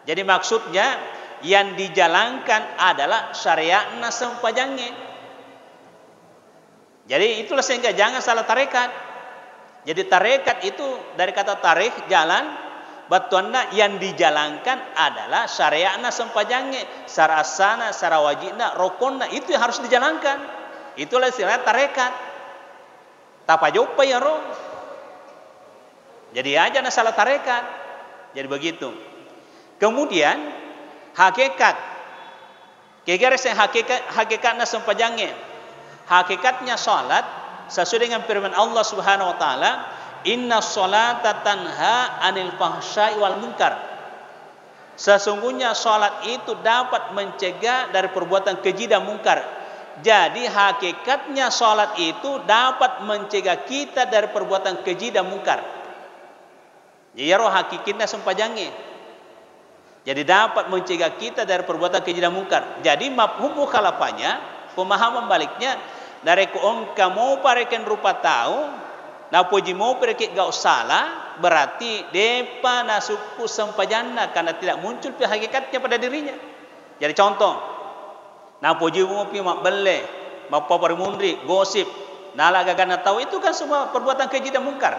Jadi maksudnya yang dijalankan adalah syariatna sampajange. Jadi itulah sehingga jangan salah tarekat. Jadi tarekat itu dari kata tarikh, jalan. Batuanna yang dijalankan adalah syariatna sampajange. Sara asana, sara wajibna, rokonna, itu yang harus dijalankan. Itulah istilah tarekat. Tapa jopa ya roh. Jadi aja na salah tarekat. Jadi begitu. Kemudian hakikat. Kegare se hakikatna sampajange. Hakikatnya salat sesuai dengan firman Allah Subhanahu wa taala, "Inna sholata tanha 'anil fahsya'i wal munkar." Sesungguhnya salat itu dapat mencegah dari perbuatan keji dan mungkar. Jadi hakikatnya salat itu dapat mencegah kita dari perbuatan keji dan mungkar. Jadi roh hakikatnya sampajange. Jadi dapat mencegah kita dari perbuatan keji dan mungkar. Jadi mafhum mukhalafahnya, pemahaman baliknya, dari ko engka mau pareken rupa tahu, na puji mau pareken gak salah, berarti depa nasuku sampajanna karena tidak muncul hakikatnya pada dirinya. Jadi contoh, na puji mau pi mak belle, mak parimundri, gosip, nala gagana tahu, itu kan semua perbuatan keji dan mungkar.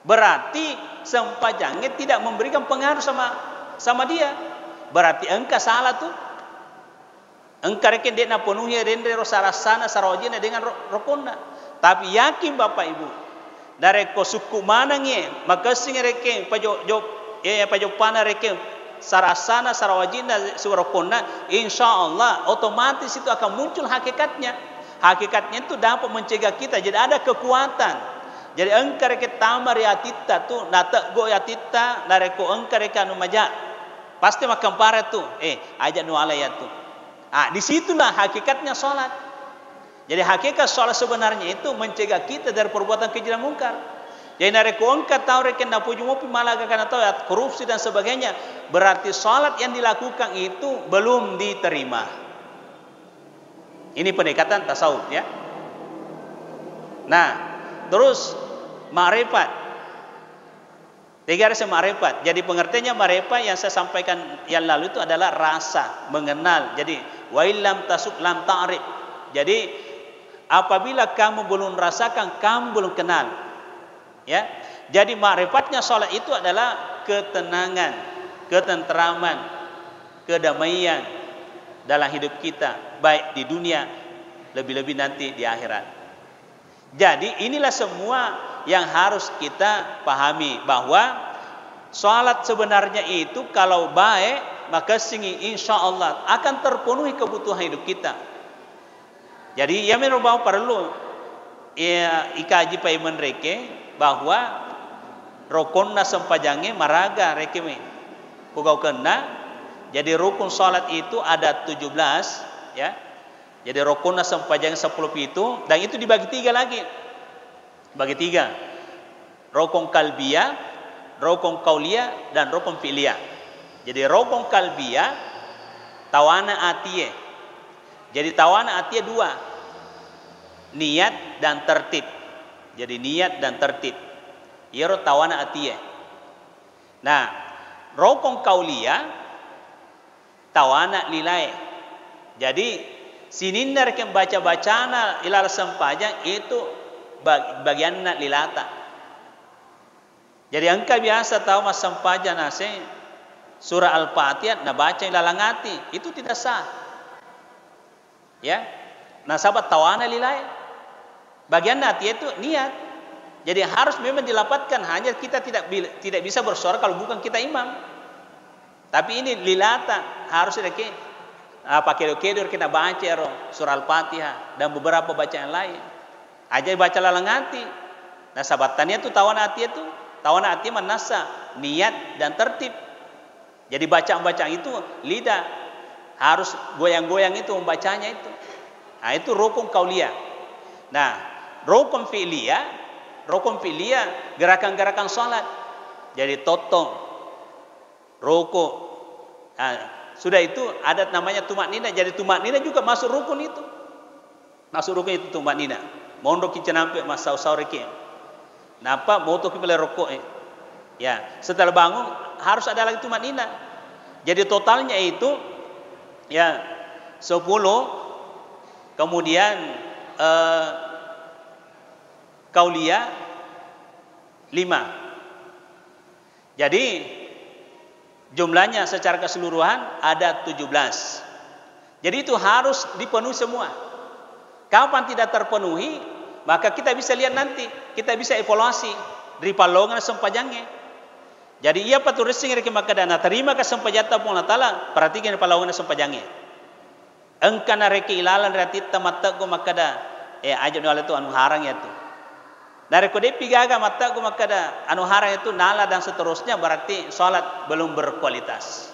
Berarti sampajange tidak memberikan pengaruh sama dia. Berarti engkau salah tuh. Engkau reken dia na penuhi rende sarasana sarawajina dengan rokona. Tapi yakin Bapak Ibu, dari ko suku manange makasing reken pajopana reken sarasana sarawajina surokona, insyaallah otomatis itu akan muncul hakikatnya. Hakikatnya itu dapat mencegah kita. Jadi ada kekuatan. Jadi engkau reken tamar yatita tuh nata go yatita nareko engkau reken anu majak. Pasti makan parah tuh. Ajak nu alaya tuh. Disitulah hakikatnya sholat. Jadi hakikat sholat sebenarnya itu mencegah kita dari perbuatan keji dan mungkar. Jadi nareko engkau tahu reken na puju mopi malah karena tahu korupsi dan sebagainya. Berarti sholat yang dilakukan itu belum diterima. Ini pendekatan tasawuf ya. Nah, terus ma'rifat. Tiga rasa ma'rifat. Jadi pengertiannya ma'rifat yang saya sampaikan yang lalu itu adalah rasa, mengenal. Jadi wa illam tasuk lam ta'rif. Jadi apabila kamu belum rasakan, kamu belum kenal. Ya. Jadi ma'rifatnya salat itu adalah ketenangan, ketenteraman, kedamaian dalam hidup kita, baik di dunia, lebih-lebih nanti di akhirat. Jadi inilah semua yang harus kita pahami, bahwa salat sebenarnya itu kalau baik maka singi insyaallah akan terpenuhi kebutuhan hidup kita. Jadi ya memang perlu ikaji paiman reke bahwa rukun sampajange maraga reke me pugau kena. Jadi rukun salat itu ada 17 ya. Jadi rukun sampajange 10 itu, dan itu dibagi 3 lagi. Bagi 3. Rukun kalbiyah, rukun qauliyah, dan rukun fi'liyah. Jadi rukun kalbiyah tawana atiye. Jadi tawana atiye 2. Niat dan tertib. Jadi niat dan tertib. Yero tawana atiye. Nah, rukun qauliyah tawana lilai. Jadi sininnar kem baca-bacana ilal sampajang itu bagianna lilata. Jadi engkau biasa tahu mas sampajang nase surah Al-Fatihah na baca ilalangati, itu tidak sah. Ya. Nah sahabat tawana lilai. Bagian hati itu niat. Jadi harus memang dilapatkan. Hanya kita tidak bisa bersuara kalau bukan kita imam. Tapi ini lilata harus ada pakai kedor kita baca surah Al-Fatihah dan beberapa bacaan lain. Aja baca lalang hati. Nah sabatannya itu tawan hati manasa niat dan tertib. Jadi bacaan itu lidah harus goyang-goyang itu membacanya itu. Nah itu rukun kauliyah. Nah rukun fi'liyah gerakan-gerakan salat. Jadi totong, ruku. Nah, sudah itu ada namanya tumaknina. Jadi tumaknina juga masuk rukun itu. Masuk rukun itu tumaknina. Mondok kita nampak masau-sau reki. Napa mau tu kita rukuk. Ya, setelah bangun harus ada lagi tumaknina. Jadi totalnya itu ya 10, kemudian kauliyah 5. Jadi jumlahnya secara keseluruhan ada 17. Jadi itu harus dipenuhi semua. Kapan tidak terpenuhi, maka kita bisa lihat nanti, kita bisa evaluasi dari palongan sempajangnya. Jadi ia patut resing reki makada na terima ke sempajata pun Taala, perhatikan palongan sempajangnya. Engkana reki ilalan rati tamatta go makada ajab wala tu anu harang ya tu. Dari kode pigaga mata go makada anu harang itu nala dan seterusnya, berarti salat belum berkualitas.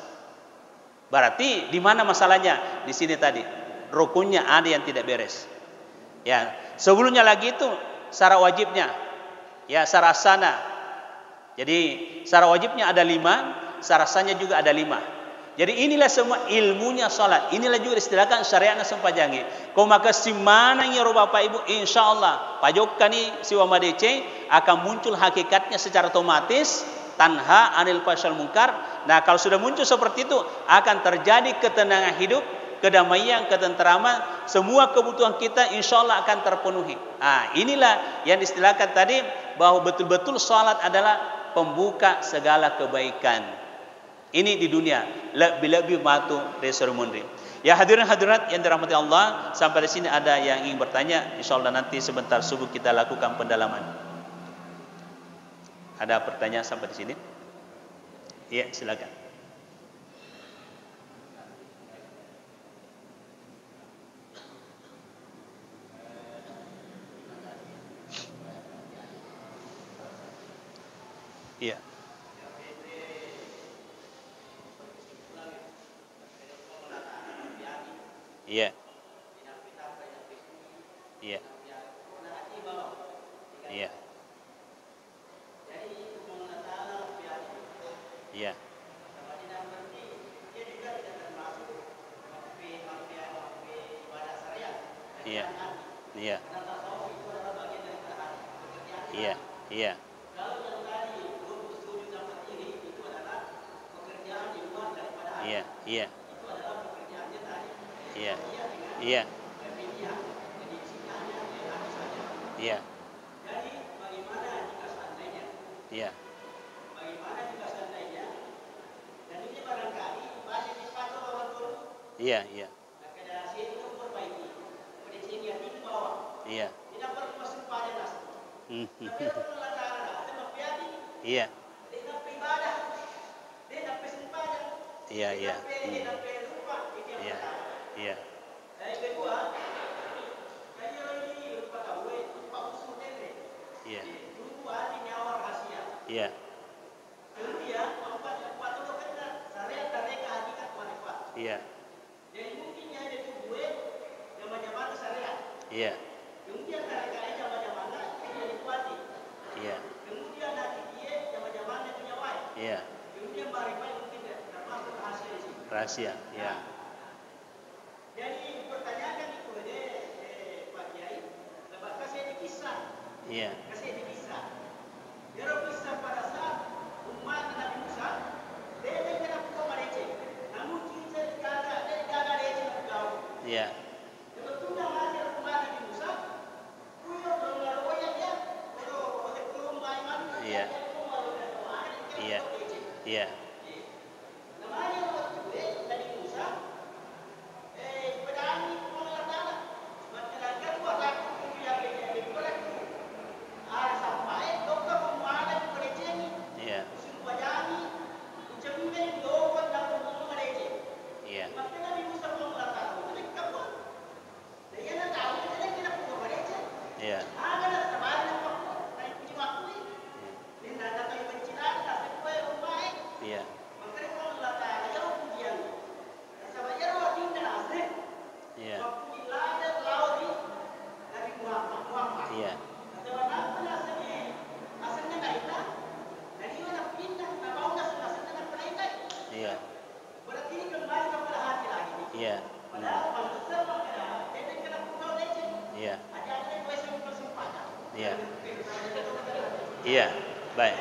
Berarti di mana masalahnya? Di sini tadi rukunnya ada yang tidak beres. Ya, sebelumnya lagi itu syarat wajibnya. Ya, syarat sana. Jadi syarat wajibnya ada 5, syarat sananya juga ada 5. Jadi inilah semua ilmunya salat. Inilah juga istilahkan syariatnya sempajangi. Kau maka si mana ya Bapak Ibu, insyaallah pajokkan si wamadece akan muncul hakikatnya secara otomatis, tanha anil fahsal munkar. Nah, kalau sudah muncul seperti itu akan terjadi ketenangan hidup, kedamaian, ketenteraman, semua kebutuhan kita insyaallah akan terpenuhi. Nah, inilah yang istilahkan tadi bahwa betul-betul salat adalah pembuka segala kebaikan. Ini di dunia, lebih matu resor mundri. Ya hadirin hadirat yang dirahmati Allah, sampai di sini ada yang ingin bertanya, insyaallah nanti sebentar subuh kita lakukan pendalaman. Ada pertanyaan sampai di sini? Iya, silakan. Iya. Iya. Iya. Iya. Iya. Iya. Iya. Iya. Iya. Iya. Iya. Iya. Iya. Iya. Iya. Iya, iya. Iya. Iya. Iya, iya. Iya. Iya. Iya. Iya. Iya. Iya. Iya. Iya. Rahasia. Iya. Jadi pertanyaan itu Pak Kiai, lepas saya dikisah. Iya. Kasih dikisah. Dia kisah pada saat umat Nabi Musa, dia kena pukul mereka. Namun kita dikagak dia bergaul. Iya. Sebetulnya hasil umat Nabi Musa, kuyo berlalu ya, kalau belum baiman. Iya. Iya. Iya. Iya, baik.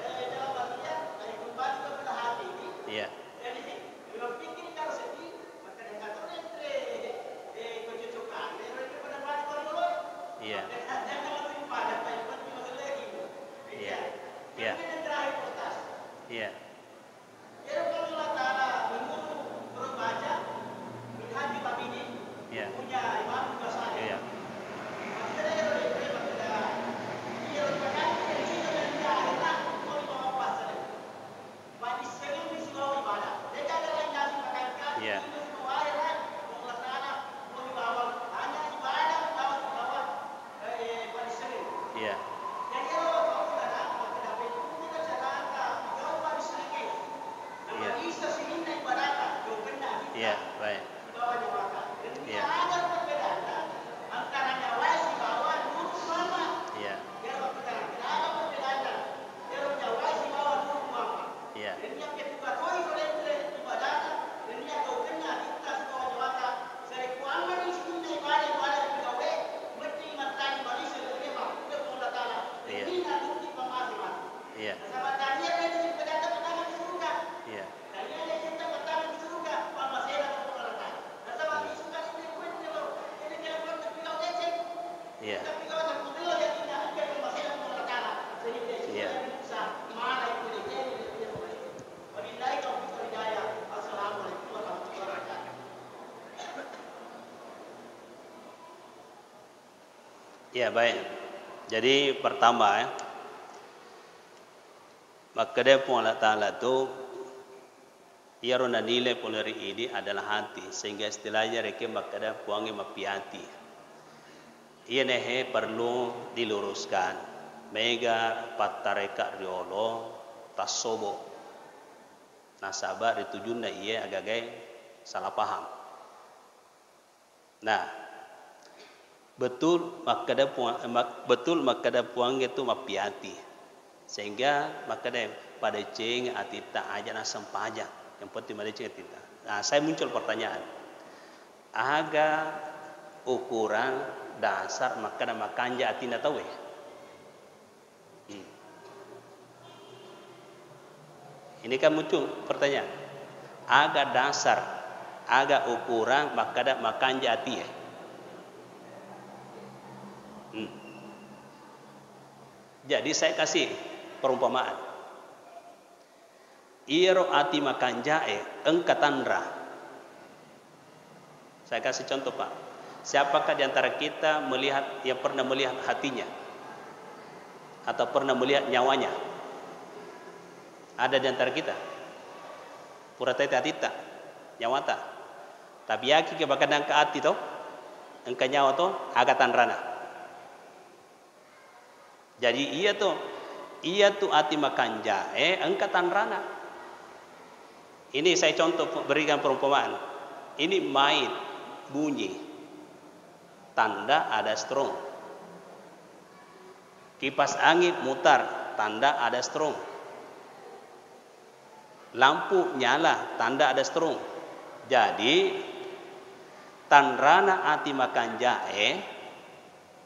Jadi dalam bagian dari kembali kepada hati ini. Iya. Jadi berpikir kalau sedih, maka yang kata entre kecocokan, mereka pada balik kalau Iya. jangan lebih pada yang penting masalah lagi. Iya. Iya. Yang terakhir postas. Iya. Jadi kalau Allah Taala menyuruh berbaca, berhaji babi ini Iya. punya imam bahasa. Iya. Maksudnya kalau dia berkata, dia berkata dari situ dan dia enak mau dibawa pasal. Bagi segala misi bawa ibadah. Dia ada lain nasi makan Iya. ini semua air kan. Allah Taala mau dibawa hanya ibadah bawa bagi segala. Iya. Jadi kalau kamu kata maka dapat kita jalan jauh bagi segala. Iya. Bisa sehingga ibadah jauh benar. Iya, baik. Bawa nyawa. Dan Iya. ada perbedaan antara nyawa si bawa nurut mama. Iya. Dia berkata ada perbedaan. Dia nyawa si bawa nurut mama. Iya. Dan yang kedua koi oleh ibadah dan dia kau kena kita semua nyawa. Saya kuangan di sini ibadah digawe mesti matani manusia terima ke Allah Taala. Iya. Ini nak bukti pemahaman. Iya. Sama tadi ada di pedagang pertama di surga. Iya. Dan ini ada cinta pertama di surga. Mama saya nak Allah Taala. Dan sama di surga ini pun kalau ini kalau pun terpilau leceh. Iya. Tapi kalau tak terpilau ya tidak ada mama saya nak Allah Taala. Jadi dia Iya. bisa mana itu dia Wabillahi taufiq wal hidayah. Assalamualaikum warahmatullahi wabarakatuh. Ya, baik. Jadi pertama maka dia pun Allah Ta'ala itu ia ronda nilai poleri ini adalah hati, sehingga istilahnya reke maka dia puangi mapi hati. Ia nehe perlu diluruskan. Mega patareka riolo tasobo. Nasabah ditujun na ia agak-agak salah paham. Nah, betul maka ada puang itu mapi hati, sehingga maka ada pada ceng atita aja na sempaja yang penting pada ceng atita. Nah, saya muncul pertanyaan, aga ukuran dasar maka ada makanja atina tahu ya? Ini kan muncul pertanyaan, aga dasar, aga ukuran maka ada makanja ati ya? Jadi saya kasih perumpamaan. Iro ati makan jae engkatanra. Saya kasih contoh Pak. Siapakah di antara kita yang pernah melihat hatinya? Atau pernah melihat nyawanya? Ada di antara kita? Pura teta tita, nyawata. Tapi yaki kebakadan ke hati toh, engka nyawa toh agatan rana. Jadi ia tu ati makan jae angkatan rana. Ini saya contoh berikan perumpamaan. Ini mait bunyi, tanda ada strong. Kipas angin mutar, tanda ada strong. Lampu nyala, tanda ada strong. Jadi tanrana ati makan jae.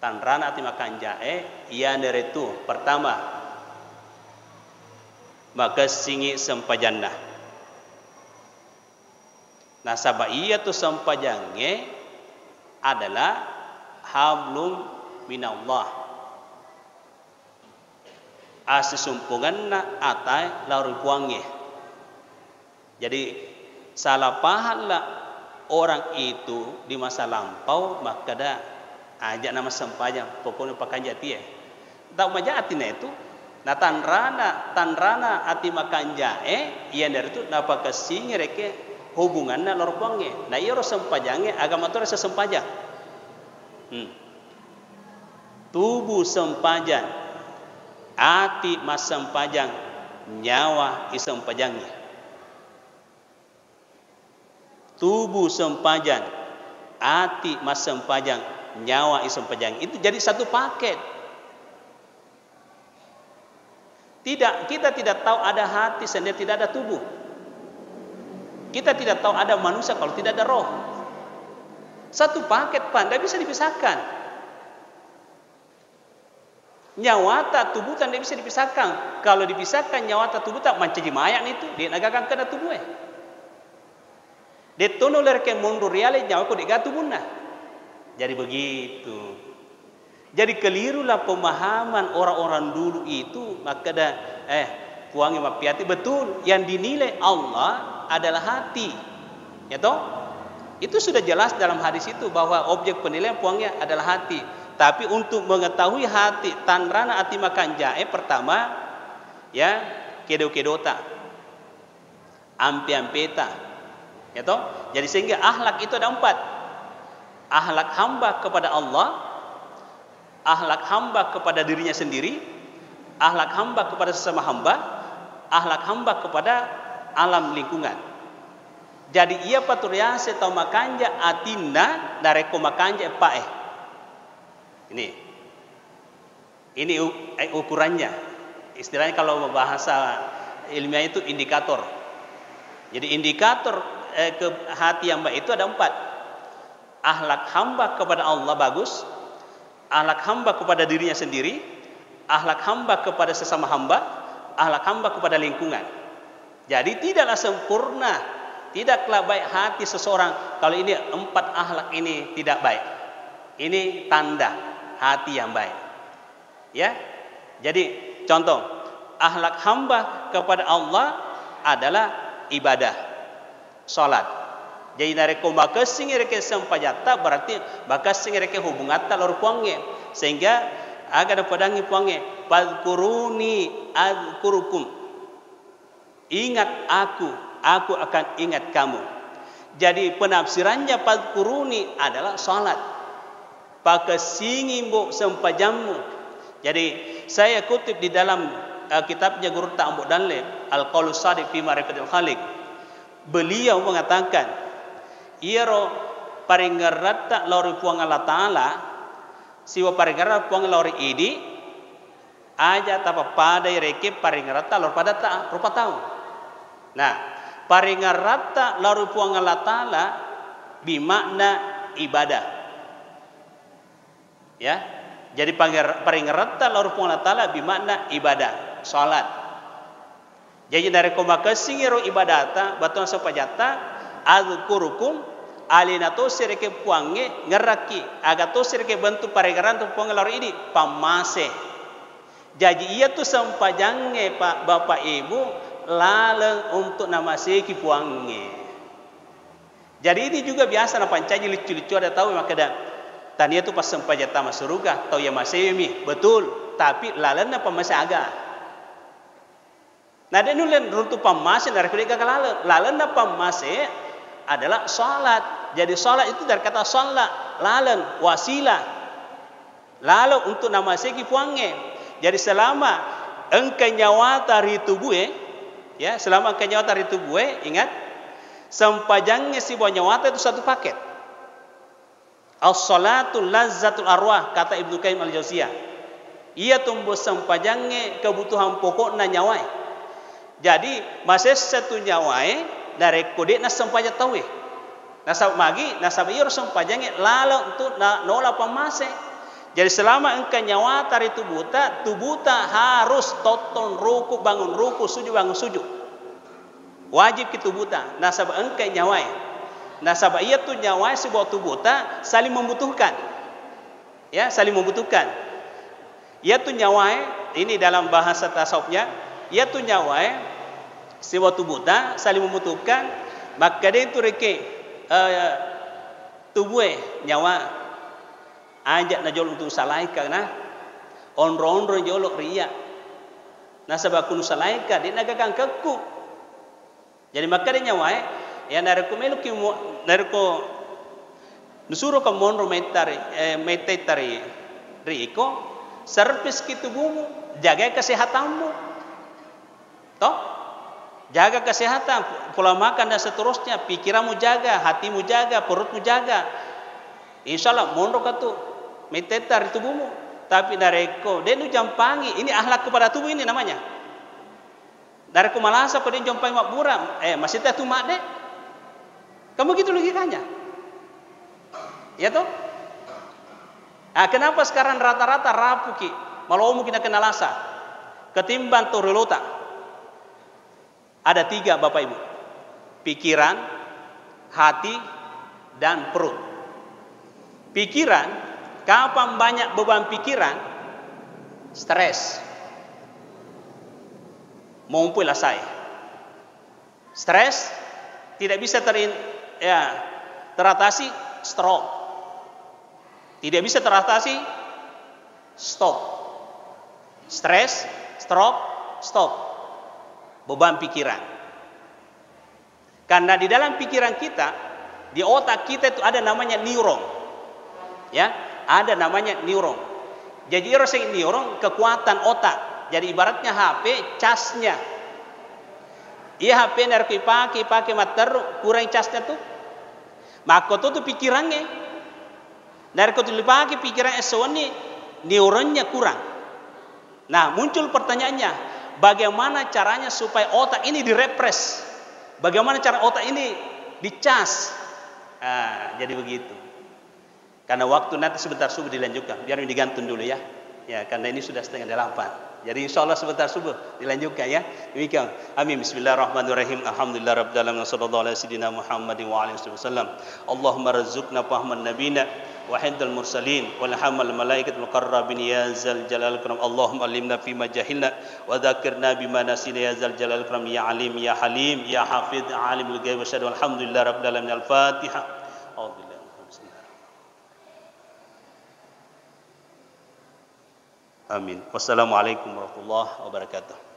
Tanrana ati makan jae ia neretu pertama maka singi sempajanna. Nah sabab ia tu sempajange adalah hablum minallah. Asisumpunganna atai lauri puange. Jadi salah pahamlah orang itu di masa lampau maka dah ajak nama sempajang pokoknya pakai jati ya. Tak majati na itu. Nah tanrana ati makan jae ia dari itu napa kesing reke hubungannya lor puange. Nah ia ro sempajange agama tu rasa sempajang. Tubuh sempajang, ati mas sempajang, nyawa isempajangnya. Tubuh sempajang, ati mas sempajang, nyawa isempajang. Itu jadi satu paket. Kita tidak tahu ada hati sendiri tidak ada tubuh. Kita tidak tahu ada manusia kalau tidak ada roh. Satu paket Pak, tidak bisa dipisahkan. Nyawa tak tubuh tak bisa dipisahkan. Kalau dipisahkan nyawa tak tubuh tak mencaji mayak itu dia nagakan kena tubuh. Dia tono lerke mundur reale nyawa ko diga tubuhna. Jadi begitu. Jadi kelirulah pemahaman orang-orang dulu itu, maka dah puangi mapiati betul yang dinilai Allah adalah hati. Ya toh? Itu sudah jelas dalam hadis itu bahwa objek penilaian puangnya adalah hati. Tapi untuk mengetahui hati tanrana ati makan jae pertama ya kedo-kedota. Ampe-ampeta. Ya toh? Jadi sehingga akhlak itu ada 4. Akhlak hamba kepada Allah, akhlak hamba kepada dirinya sendiri, akhlak hamba kepada sesama hamba, akhlak hamba kepada alam lingkungan. Jadi ia paturiase tau makanja atina dareko makanja pae. Ini ukurannya. Istilahnya kalau bahasa ilmiah itu indikator. Jadi indikator ke hati hamba itu ada 4. Akhlak hamba kepada Allah bagus, akhlak hamba kepada dirinya sendiri, akhlak hamba kepada sesama hamba, akhlak hamba kepada lingkungan. Jadi tidaklah sempurna, tidaklah baik hati seseorang kalau ini 4 akhlak ini tidak baik. Ini tanda hati yang baik. Ya. Jadi contoh, akhlak hamba kepada Allah adalah ibadah, salat. Jadi dari koma kesing reke sempajata berarti bakasing reke hubungata lor puange sehingga agar padangi puange padkuruni adkurukum. Ingat aku akan ingat kamu. Jadi penafsirannya padkuruni adalah salat. Pakasingi mbok sempajammu. Jadi saya kutip di dalam kitabnya Guru Ta'ambuk Danle Al-Qaulus Shadiq fi Ma'rifatil Khaliq. Beliau mengatakan iro paringarata lori puang Allah Ta'ala siwa paringarata puang lori idi aja tapa pada reke paringarata lor pada ta rupa tahu. Nah, paringarata lori puang Allah Ta'ala bimakna ibadah. Ya, jadi paringarata lor puang Allah Ta'ala bimakna ibadah, salat. Jadi dari koma kesingiro ibadata batuan sepajata azkurukum alina to sereke puange ngeraki aga to sereke bentuk paringarata puang lor ini pamase. Jadi ia tu sempajange Pak Bapak Ibu laleng untuk nama seki puange. Jadi ini juga biasa na pancaji lucu-lucu ada tahu maka dah tania tu pas sempajata mas surga tau ya masemi betul tapi laleng na pamase aga. Nah dia nulen runtu pamase dari kedeka laleng na pamase adalah salat. Jadi salat itu dari kata salat laleng wasilah. Lalu untuk nama seki puange. Jadi selama engkau nyawa tari tubuh ya selama engkau nyawa tari tubuh ingat sempajangnya si buah nyawa itu satu paket. As-salatu lazzatul arwah kata Ibnu Qayyim al-Jauziyah. Ia tumbuh sempajangnya kebutuhan pokoknya nyawa. Jadi masih satu nyawa dari kode na sempajang tahu nasab magi nasab iyo sempajangnya lalu untuk nola pamase. Jadi selama engkau nyawa tari tubuta harus toton ruku bangun ruku sujud bangun sujud. Wajib kita tubuta nasab engkau nyawa. Nasab ia tu nyawa sebuah tubuta saling membutuhkan. Ya, saling membutuhkan. Ia tu nyawa ini dalam bahasa tasawufnya, ia tu nyawa sebuah tubuta saling membutuhkan, maka dia itu reke tubuh nyawa ajak na jolok untuk salaika na onro jolok ria na sabakun salaika dia nagagang keku. Jadi maka dia nyawa ya nareko meluki nareko nusuro ka monro metetari riko servis kitubumu jaga kesehatanmu toh jaga kesehatan pola makan dan seterusnya pikiranmu jaga hatimu jaga perutmu jaga insyaallah monro ka tu metetar tubuhmu tapi nareko dia nu jampangi ini akhlak kepada tubuh ini namanya nareko malasa pada jampangi mak buram masih teh tu mak dek kamu gitu logikanya ya toh kenapa sekarang rata-rata rapuh ki Malau mungkin kena lasa. Ketimbang torelota. Ada 3 Bapak Ibu. Pikiran, hati, dan perut. Pikiran, kapan banyak beban pikiran? Stres. Mengumpullah saya. Stres tidak bisa teratasi, stroke. Tidak bisa teratasi, stop. Stres, stroke, stop. Beban pikiran. Karena di dalam pikiran kita, di otak kita itu ada namanya neuron. Ya, ada namanya neuron. Jadi neuron kekuatan otak. Jadi ibaratnya HP casnya. Iya HP narko pakai mater kurang casnya tuh. Maka tuh pikirannya. Narko tuh pakai pikiran esoni neuronnya kurang. Nah, muncul pertanyaannya, bagaimana caranya supaya otak ini direpres? Bagaimana cara otak ini dicas? Jadi begitu. Karena waktu nanti sebentar subuh dilanjutkan. Biar ini digantung dulu ya. Ya, karena ini sudah 7:30. Jadi insya Allah sebentar subuh dilanjutkan ya. Demikian. Amin. Bismillahirrahmanirrahim. Alhamdulillah rabbil alamin. Sallallahu alaihi sayyidina Muhammadin wa alihi wasallam. Allahumma rizqna fahman nabiyina wa hindal mursalin wal hamal malaikatul muqarrabin ya zal jalal karam. Allahumma alimna fima jahilna wa dzakirna bima nasina ya zal jalal karam ya alim ya halim ya hafidh alimul ghaib wa syahada. Alhamdulillah rabbil alamin. Al-Fatihah. A'udzubillahi. Amin. Wassalamualaikum warahmatullahi wabarakatuh.